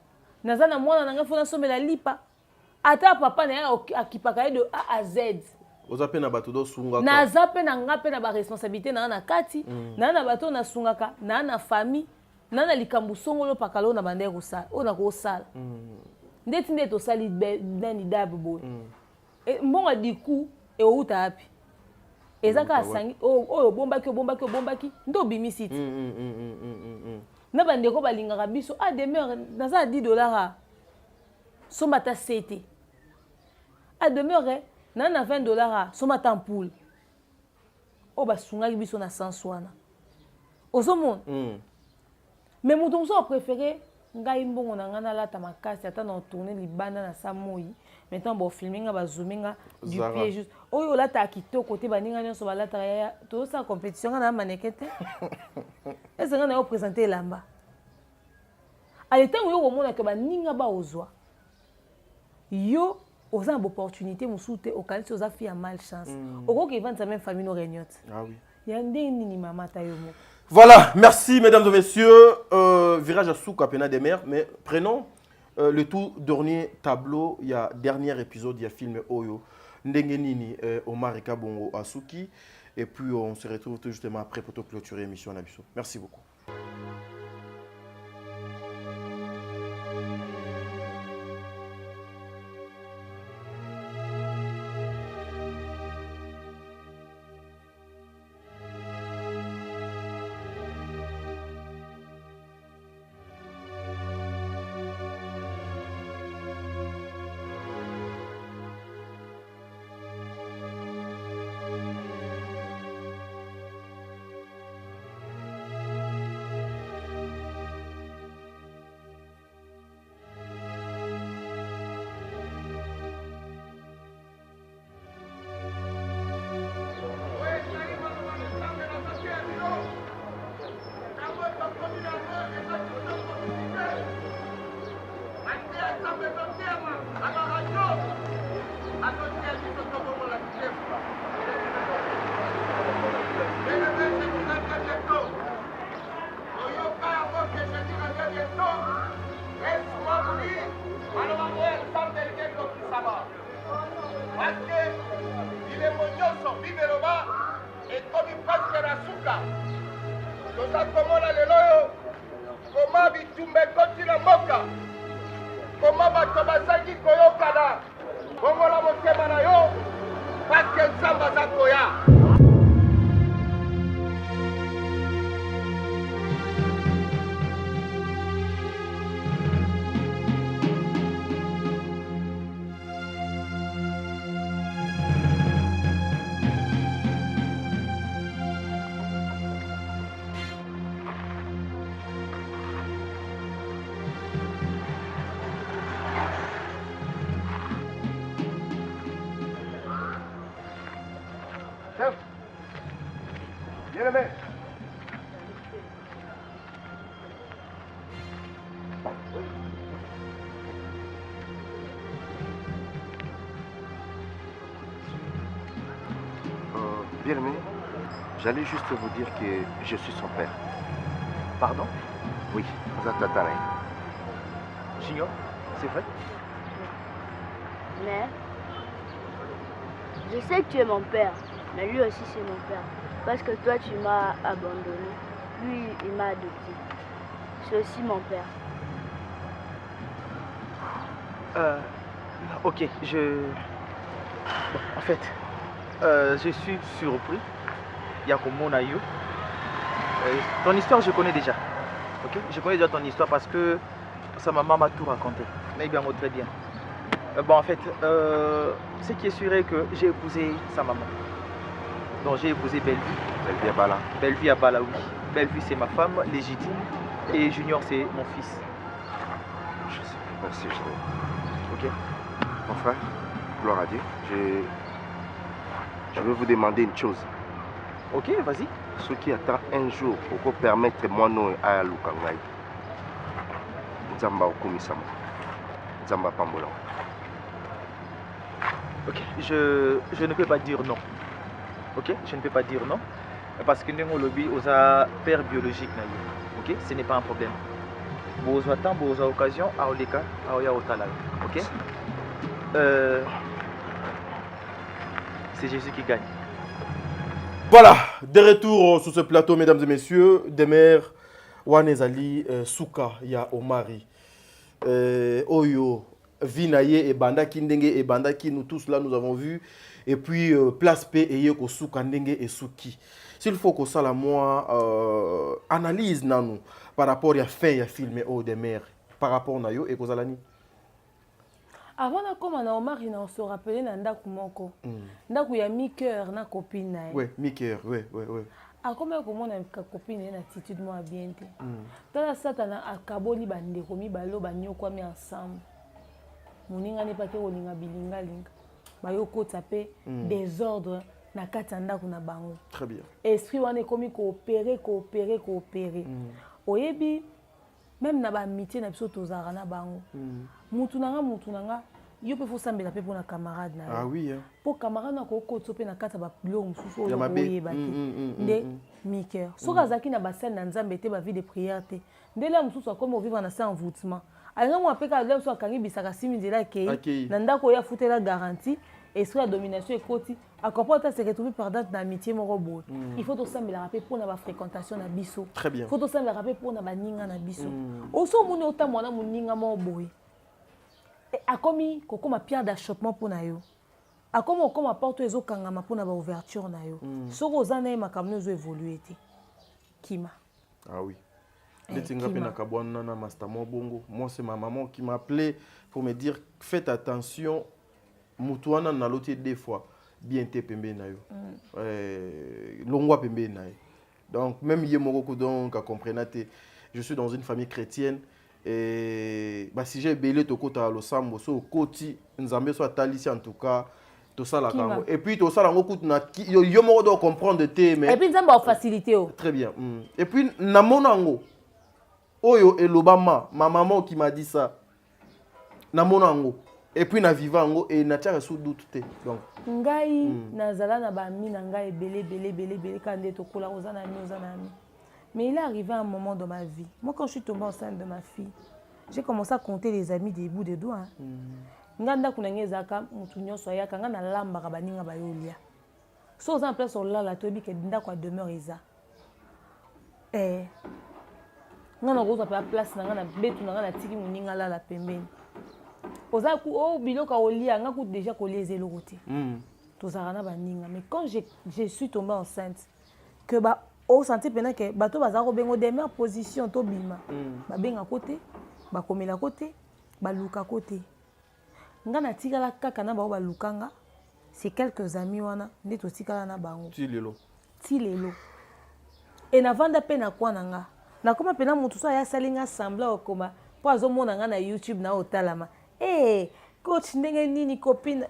Naza na mwana na ngefona somela lipa. Ata papa na akipaka de A à Z. Oza pe na bato do sunga ko. Naza pe na nga pe na ba responsabilité na kati, na bato na sungaka, na famille, na likambu songolo pakalo na bande ko sala. Ona ko sala. Ndeti ndeto sali dani dabu boy. Mbonga diku e outa api. Ezaka asangi oyo bombaki ndo bimisiti. Na bande ko balingaka biso a demeure naza $10. Somba ta CT. A demeure na $20 somba ta ampoule. O ba sungaki biso na sanswana. Ozomon. Mais mon donso a préféré ngai mbongo na ngana lata makasi ata na tourner libanda na samoi maintenant bo filminga ba zoominga du pied juste oyo lata kitoko te baninga nyonso ba lata ya to sa compétition na manekete est-ce que na yo présenter lamba ale tango yo komona ke baninga ba ozwa yo oza une opportunité musute okanisi oza fi ya malchance okoki vendre même famille no regnote Ah oui. ya ndeni ni mama ta yo mo. Voilà, merci mesdames et messieurs. Virage à Souka, Pena des mers. Mais prenons le tout dernier tableau. Il y a dernier épisode, il y a film Oyo. Ndengenini, Omar et Kabongo Asuki. Et puis on se retrouve tout justement après pour clôturer l'émission Nabiso. Merci beaucoup. Bien-aimé. Bien-aimé, j'allais juste vous dire que je suis son père. Pardon? Oui, Zatatane. Junior, c'est vrai? Mais je sais que tu es mon père, mais lui aussi c'est mon père. Parce que toi tu m'as abandonné, lui il m'a adopté. C'est aussi mon père. Ok, bon, en fait, je suis surpris. Yakomo Nayo. Ton histoire, je connais déjà. Ok, je connais déjà ton histoire parce que sa maman m'a tout raconté. Mais bien, très bien. Bon, en fait, ce qui est sûr est que j'ai épousé sa maman. Donc j'ai épousé Bellevue. Bellevue Abala. Bellevue Abala, oui. Bellevue, c'est ma femme légitime. Et Junior, c'est mon fils. Je sais. Merci, Junior. Ok. Mon frère, gloire à Dieu, je veux vous demander une chose. Ok, vas-y. Ce qui attend un jour pour permettre moi non à Lukangai. Nzamba okumisama. Nzamba pambola. Ok, je ne peux pas dire non. Ok, je ne peux pas dire non. Parce que nous, lobby, aux père biologique. Ok, ce n'est pas un problème. Vous avez temps, vous avez occasion, à Oleka, à Oya Otalal. Ok? C'est Jésus qui gagne. Voilà, de retour sur ce plateau, mesdames et messieurs, Demer, Wanezali, Souka, ya Omari, Oyo, Vinaye et Banda Kindenge et Banda qui nous tous là nous avons vu, et puis Place P et Yoko Souka Ndenge et Souki. S'il faut que ça la moi analyse nanou par rapport à fin ya film au Demer, par rapport à yo et Kozalani. Avant de commencer à Omar, on se rappelait dans Ndaku Moko. Ndaku ya mi-cœur na copine. Oui, mi-cœur, oui. A combien comment na copine na attitude moi bien té. Dans la satana a kaboli bande komi balo banyo kwa mi ensemble. Moninga ne pas ke olinga bilinga linga. Ba yo ko tapé désordre na kati ndaku na bango. Très bien. Esprit wane komi coopérer. Oyebi même na ba amitié na biso tozara na bango. Mutu nanga yo pe fo sambela pe pour na camarade na. Ah oui hein. Pour camarade na ko kotso pe na kata ba bilo mususu oyo oyeba te. Nde miker. Soka zaki na ba scène na nzambe te ba vie de prière te. Nde la mususu akomo vivre na ça envoûtement. Alinga mo apeka le so akangi bisaka simi nzela kei. Na ndako ya futela garantie esprit la domination ekoti. Akompota se retrouver par date d'amitié mon robot. Il faut to sambela rapper pour na ba fréquentation na biso. Très bien. Il faut to sambela rapper pour na ba ninga na biso. Oso muni otamwana muninga mo boy. A commis kokoma pierre d'achoppement pour na yo. A comme okoma porte ezo kangama pour na ba ouverture na yo. Soko zana makamno zo évoluer te. Kima. Ah oui. Letinga pe na kabwana na master bongo. Moi c'est ma maman qui m'a appelé pour me dire faites attention mutuana na loté deux fois bien te pembe na yo. Longwa pembe na yo. Donc même yemoko donc a comprenate je suis dans une famille chrétienne. Et bah, si j'ai belé to kota lo sambo so koti nzambe so atalici en tout cas tout ça la kango et puis tout ça la ngoko na yo mo do comprendre te mais et puis nzambe a facilité oh. Très bien et puis na monango oyo elobama ma maman qui m'a dit ça na monango et puis na vivango et na tia sous doute te donc ngai nazala na ba mi na ngai belé kande to kola ozana mi. Mais il est arrivé un moment dans ma vie. Moi, quand je suis tombée enceinte de ma fille, j'ai commencé à compter les amis des bouts de doigts. Nganda kunenge zaka mutunyo soya kanga na lamba kabaninga bayolia. So za en place sur là la tobi ke nda kwa demeure eza. Ngana ko za pa place na ngana betu na ngana tiki muninga la pembeni. Oza ku o biloka olia nga ku déjà ko les elokote. Tozara na baninga mais quand je suis tombée enceinte que ba au senti pendant que bateau bazaro bengo des meilleures positions to bima ba benga côté ba komela côté ba luka côté ngana tikala kaka na ba lukanga c'est quelques amis wana ndeto tikala na bango ti lelo et na vanda pe na kwa nanga na koma pena mutu so ya salinga sembla okoma po azomona nga na YouTube na otalama coach ndenge nini copine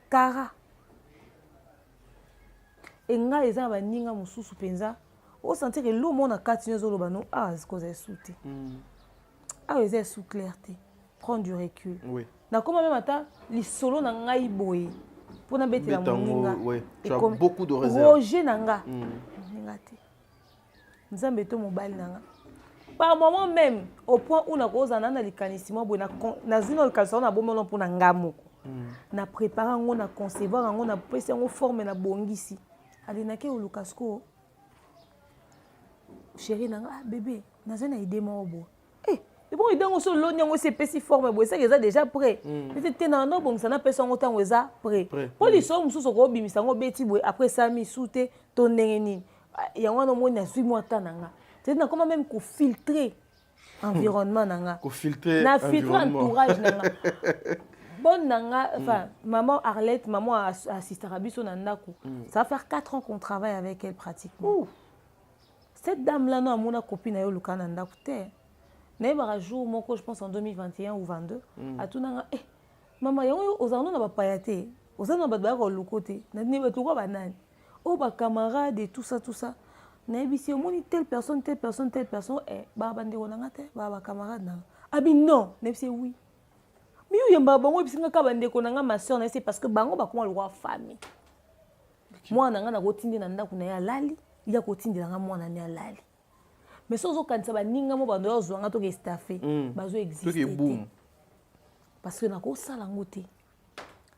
kara et nga eza ba ninga mususu penza au sentir que l'eau mon a quatre zo lobano c'est cause souté est sous clarté prendre du recul oui na comment même ata li solo na ngai boye pour na bete la moninga tu as beaucoup de réserve roger nanga ngate nzambe to mobile nanga par moment même au point où na koza na likanissimo boye na zino likanissimo na bomelo pour na ngamoko na préparer ngo na concevoir ngo na pesa ngo forme na bongisi alinake o lukasko chérie nanga bébé nazana idée mobo et bon idée ngo so lo nyango se pesi forme bo ça déjà prêt c'était na no bon ça na pesa ngo tango eza prêt pour les so mususu ko bimisa ngo beti bo après ça mi soute to ndenge nini yango no moni na suis moi tananga c'est na comment même ko filtrer environnement nanga ko filtrer na filtrer entourage nanga bonne nanga, enfin, maman Arlette, maman assiste à Biso Nandaku. Ça va faire 4 ans qu'on travaille avec elle pratiquement. Cette dame-là, non, mon copine, elle a Nandaku. Un jour, mon coach, je pense en 2021 ou 22, à tout nanga, maman, aux anneaux n'a pas payaté. Aux anneaux n'a pas le côté. N'a pas tout quoi banane. Oh, bah, camarade et tout ça, tout ça. N'a pas si on dit telle personne, bah, bande on a bah, camarade, non. Ah, bien non, n'a pas oui. Mais oui, ma soeur, c'est parce que bango ba comment le roi famille. Moi nanga na kotindi na ndako na ya lali, ya kotindi na moi na ya lali. Mais sozo kanisa ba ninga mo bando zwanga to ke staffé, bazo exister. Parce que na ko sala ngote.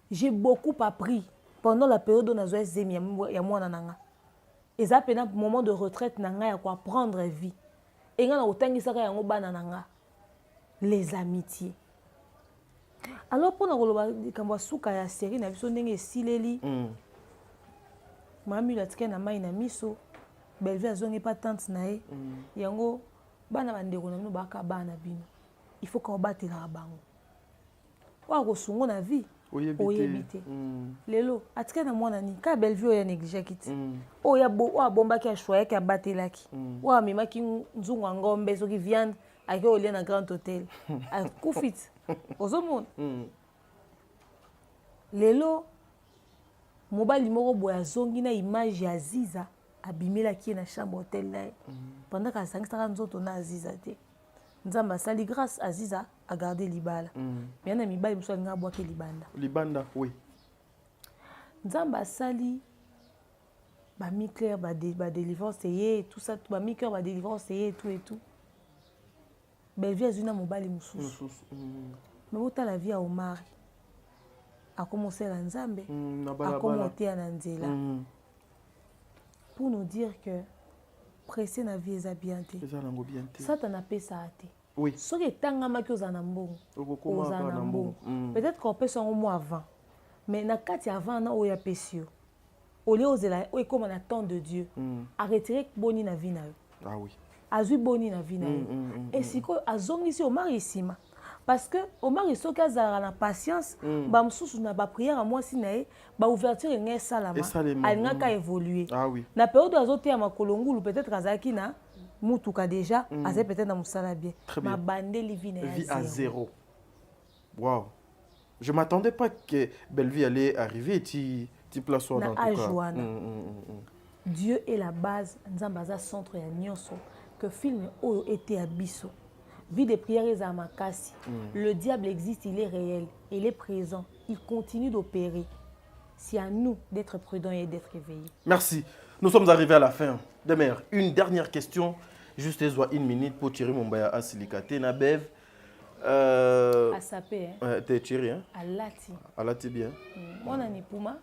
J'ai beaucoup appris pendant la période où na zo zemi ya moi nanga. Et ça pena moment de retraite nanga ya ko prendre vie. Et nga na otangisa ka yango bana nanga. Les amitiés. Alors pour nous quand on souka ya série na biso ndenge sileli mami la tika na mai na miso Bellevue azongi pas tante na ye yango bana bandeko na bino baka bana bino il faut qu'on batte la bango wa ko sungo na vie oyebite lelo atika na mwana ni ka Bellevue ya négligé kiti o ya bomba ki a choya ki a batelaki wa memaki nzungu ngombe soki viande avec au lien dans grand hôtel à Koufit aux hommes lelo mobali moko boya zongi na image ya Ziza abimela ki na chambre hôtel là pendant que sangisa nzoto na Ziza te nzamba sali grâce à Ziza a gardé libala mais na mibali muso nga boake libanda oui nzamba sali ba mi-clair ba délivrance et tout ça ba mi-cœur ba délivrance et tout Bellevue azuna mobali mususu mais autant la vie à Omar a commencé à Nzambe a commencé à Nzela pour nous dire que presser na vie est bien ça t'en a pas ça oui ce qui est tangama que aux anambon peut-être qu'on peut son mois avant mais na kati avant na oya pesio au lieu ozela o comme on attend de Dieu a retirer boni na vie na ah oui azui boni na vie na et siko azongi si Omar isima parce que Omar isoki azala na patience ba mususu na ba prière moi si na ba ouverture ngé salama alingaka évoluer ah oui na période azote ya makolongulu peut-être azaki na mutuka déjà azai peut-être na musala bien ma bandeli vie à zéro wow je m'attendais pas que Bellevue allait arriver tu places en tout cas Dieu est la base nzambaza centre ya nyonso que film oyo était à biso vie de prières à Makassi le diable existe, il est réel, il est présent, il continue d'opérer. C'est à nous d'être prudents et d'être éveillés. Merci. Nous sommes arrivés à la fin. Demer, une dernière question, juste une minute pour tirer mon baya à silicate. Nabev. À saper. T'es tiré, hein? À lati. À lati bien. Mon ami Pouma.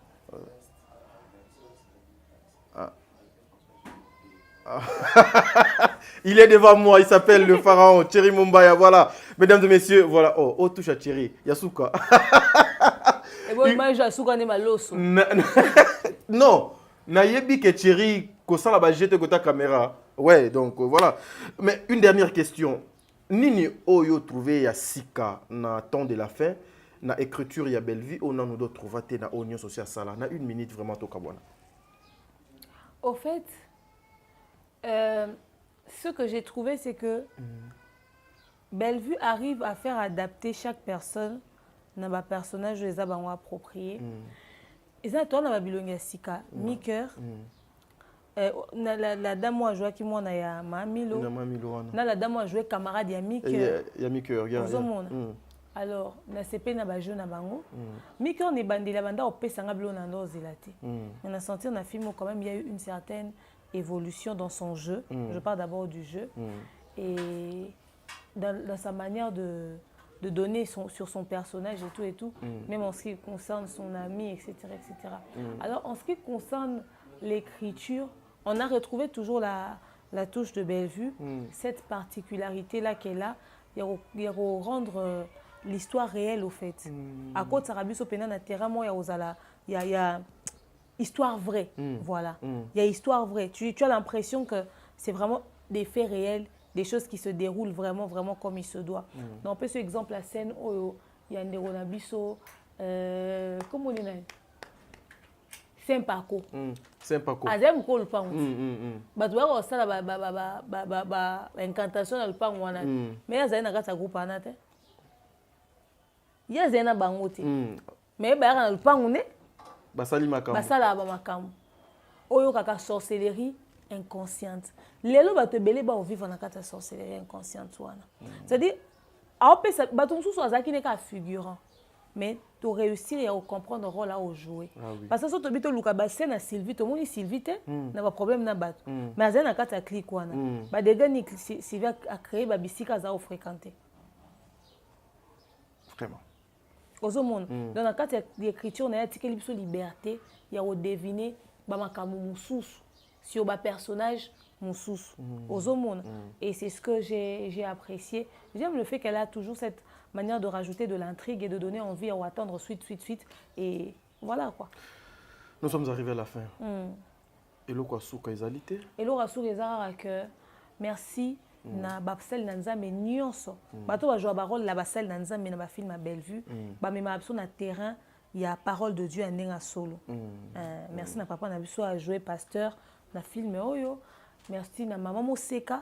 Il est devant moi, il s'appelle le pharaon Thierry Mumbaya, voilà. Mesdames et messieurs, voilà. Oh, touche à Thierry, Yasuka. Et bon, image Yasuka ne maloso. Non, nayebi que Thierry kosala ba jete ko ta caméra. Ouais, donc voilà. Mais une dernière question. Nini oyo trouvé ya sika na temps de la fin, na écriture ya Bellevue, on a nous d'autres trouvé na Union Sociale Sala. Na une minute vraiment to kabwana. Au fait, ce que j'ai trouvé, c'est que Bellevue arrive à faire adapter chaque personne dans le personnage les abans appropriés. Et ça, toi, dans la Babylonie, Sika, mi-cœur, la dame a joué qui moi, na ya Mamilo. La dame a joué camarade ya mi-cœur. Ya mi-cœur, alors, na CP na ba jeune na bango. Mi-cœur ne bandi la banda au pesanga bilo na ndo zelate. On a senti dans le film quand même il y a eu une certaine évolution dans son jeu. Je parle d'abord du jeu. Et dans sa manière de donner sur son personnage et tout, même en ce qui concerne son ami, etc. Alors, en ce qui concerne l'écriture, on a retrouvé toujours la touche de Bellevue, cette particularité-là qu'elle a, il y a rendre l'histoire réelle, au fait. À côté de Sarabis au Pénan, il y a histoire vraie, voilà. Il y a histoire vraie. Tu as l'impression que c'est vraiment des faits réels, des choses qui se déroulent vraiment, vraiment comme il se doit. Donc, on peut, par exemple, la scène où ya ndeko na biso comment on dit Saint-Paco. Saint-Paco. Azem ko lupango. Bato ba ko sala ba incantation na lupango wana. Mais azali na kata groupe ana te. Ya zena bango te. Mais ba na lupango ne basali makambo. Basala ba makambo. Oyo kaka sorcellerie inconsciente. Lelo bato belé ba vivre na kata sorcellerie inconsciente wana. C'est-à-dire a pesa bato mususu azaki ne ka figurant. Mais tu réussir à comprendre le rôle à jouer. Parce que si tu as luka basse na Sylvie, tout le monde Sylvie n'a pas problème na bat. Mais azana kata clic wana. Ba dega ni Sylvie a créé ba bisika za fréquenter. Vraiment. Aux monde dans la carte d'écriture na article biso liberté, il y a au deviner ba makambo mususu sur ba personnage mususu. Aux monde et c'est ce que j'ai apprécié. J'aime le fait qu'elle a toujours cette manière de rajouter de l'intrigue et de donner envie à attendre suite. Et voilà quoi. Nous sommes arrivés à la fin. Et le quoi souka ezalité? Et le rassure ezara que merci na babsel na nzambe nyonso. Bato ba joa ba rôle la basel na nzambe na ba film à Bellevue. Ba mema biso na terrain, il y a parole de Dieu en solo. Merci na papa na biso a jouer pasteur na film oyo. Merci na maman Moseka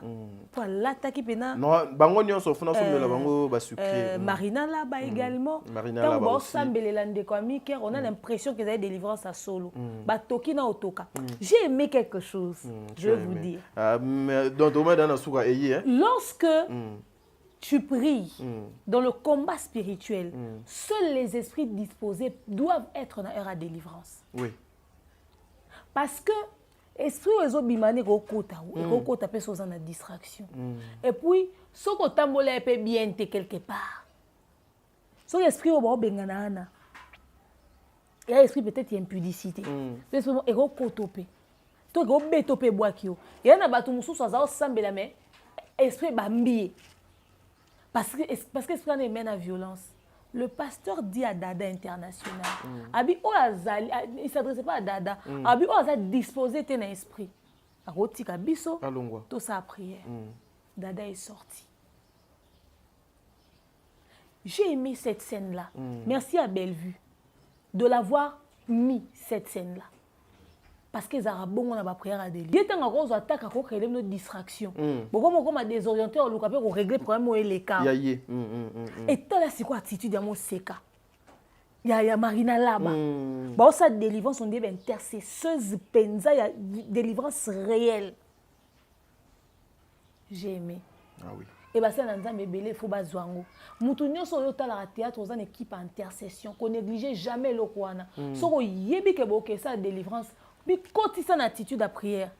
pour l'attaque pena. Non, bango nyonso funa somela bango ba sucré. Marina là-bas également. Marina là-bas aussi. On a l'impression qu'ils avaient délivrance à solo. Ba toki na otoka. J'ai aimé quelque chose, je vais vous dire. Mais dans domaine na suka eyi hein. Lorsque tu pries dans le combat spirituel, seuls les esprits disposés doivent être dans heure à délivrance. Oui. Parce que esprit ozo bimane ko kota pe soza na distraction. Et puis soko tambola pe bien te quelque part. So esprit obo bengana na. Il y a esprit peut-être impudicité. Parce que ego kotope. To go betope boakio. Il y a na batu mususu aza osambela mais esprit bambi. Parce que esprit na mène à violence. Le pasteur dit à Dada International, Abi Oazali, il ne s'adressait pas à Dada, Abi Oazali disposé ton esprit. A Rotika Bisso, tout ça a prié. Dada est sorti. J'ai aimé cette scène-là. Merci à Bellevue de l'avoir mis, cette scène-là. Parce que les Arabes ont la prière à délire. Il y a une attaque à créer une distraction. Pourquoi on a désorienté, on a réglé le problème où il est calme. Et toi là, c'est quoi l'attitude de mon Seka? Il y a Marina là-bas. Bah, ça délivrance, on dit intercesseuse, penza, il y a délivrance réelle. J'ai aimé. Ah oui. Et bien, c'est un bébé, il faut pas zwango. Moutounio so yota la théâtre aux une équipe intercession, qu'on néglige jamais le kwana. So yebi ke boke ça délivrance. Mais quand il s'en attitude à prière,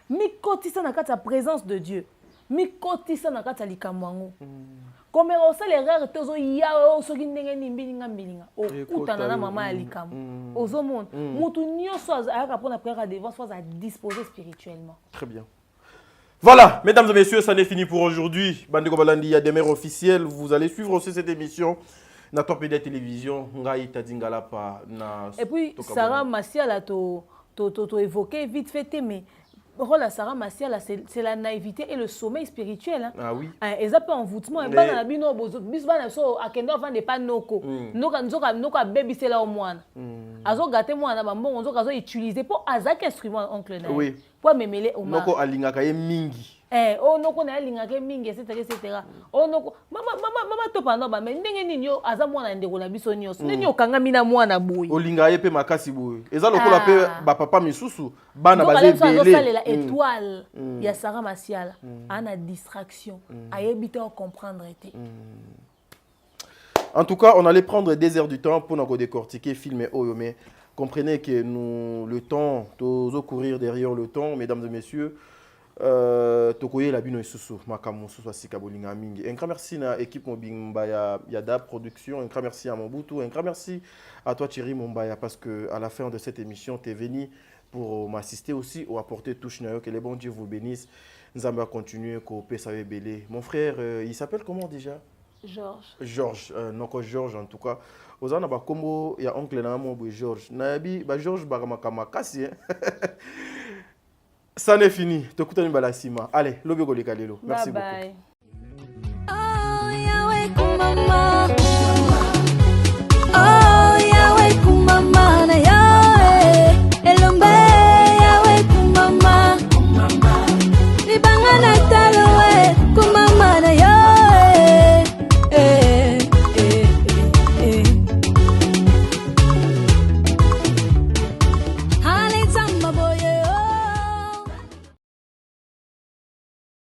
mais quand il s'en a la présence de Dieu, mais quand il s'en a likamwango. Comme on sait les rares tozo yao so kinenge nimbilinga mbilinga. O kutana na mama alikam. Ozo monde. Mutu nyonso aka prendre la prière à devant soit à disposer spirituellement. Très bien. Voilà, mesdames et messieurs, ça n'est fini pour aujourd'hui. Bandeko Balandi, il y a des mères officielles. Vous allez suivre aussi cette émission. Na Torpédia Télévision, Ngai Tadingala pa na. Et puis Sarah Massiala to évoqué vite fait mais rôle à Sarah Massiala c'est la naïveté et le sommeil spirituel hein. Ah oui. Et ça peut envoûtement et pas na bino bozo bis bana so akendo avant de pas noko. Noka baby c'est là au moins. Azo gâter moi na bambon on zo utiliser pour azak instrument oncle na. Oui. Pour me mêler au noko alingaka ye mingi. Oh noko na alingaka mingi etc. Oh noko mama to panda ba mais ndenge nini yo aza mwana ndeko na biso nyonso. Nini okangami na mwana boy. Olinga ye pe makasi boy. Eza lokola pe ba papa misusu bana bazé belé. La étoile ya Sarah Massiala ana distraction. Ayebite on comprendre été. En tout cas, on allait prendre des heures du temps pour nous décortiquer, filmer Oyo, mais comprenez que nous, le temps, tous courir derrière le temps, mesdames et messieurs, tokoye la bino isusu makamu susu asika bolinga mingi. Un grand merci à l'équipe Mobimba Yada Production, un grand merci à Mobutu, un grand merci à toi Thierry Mombaya parce que à la fin de cette émission, tu es venu pour m'assister aussi ou apporter touche nayo, que les bons Dieu vous bénisse. Nous allons continuer couper ça belé. Mon frère, il s'appelle comment déjà? Georges, non Georges en tout cas. Aux ans ba combo ya oncle na mo Georges. Nabi ba Georges bakamaka kasi. Ça n'est fini. Tokutani balasima. Allez, lobe go lekalelo. Merci beaucoup. Bye bye. Oh,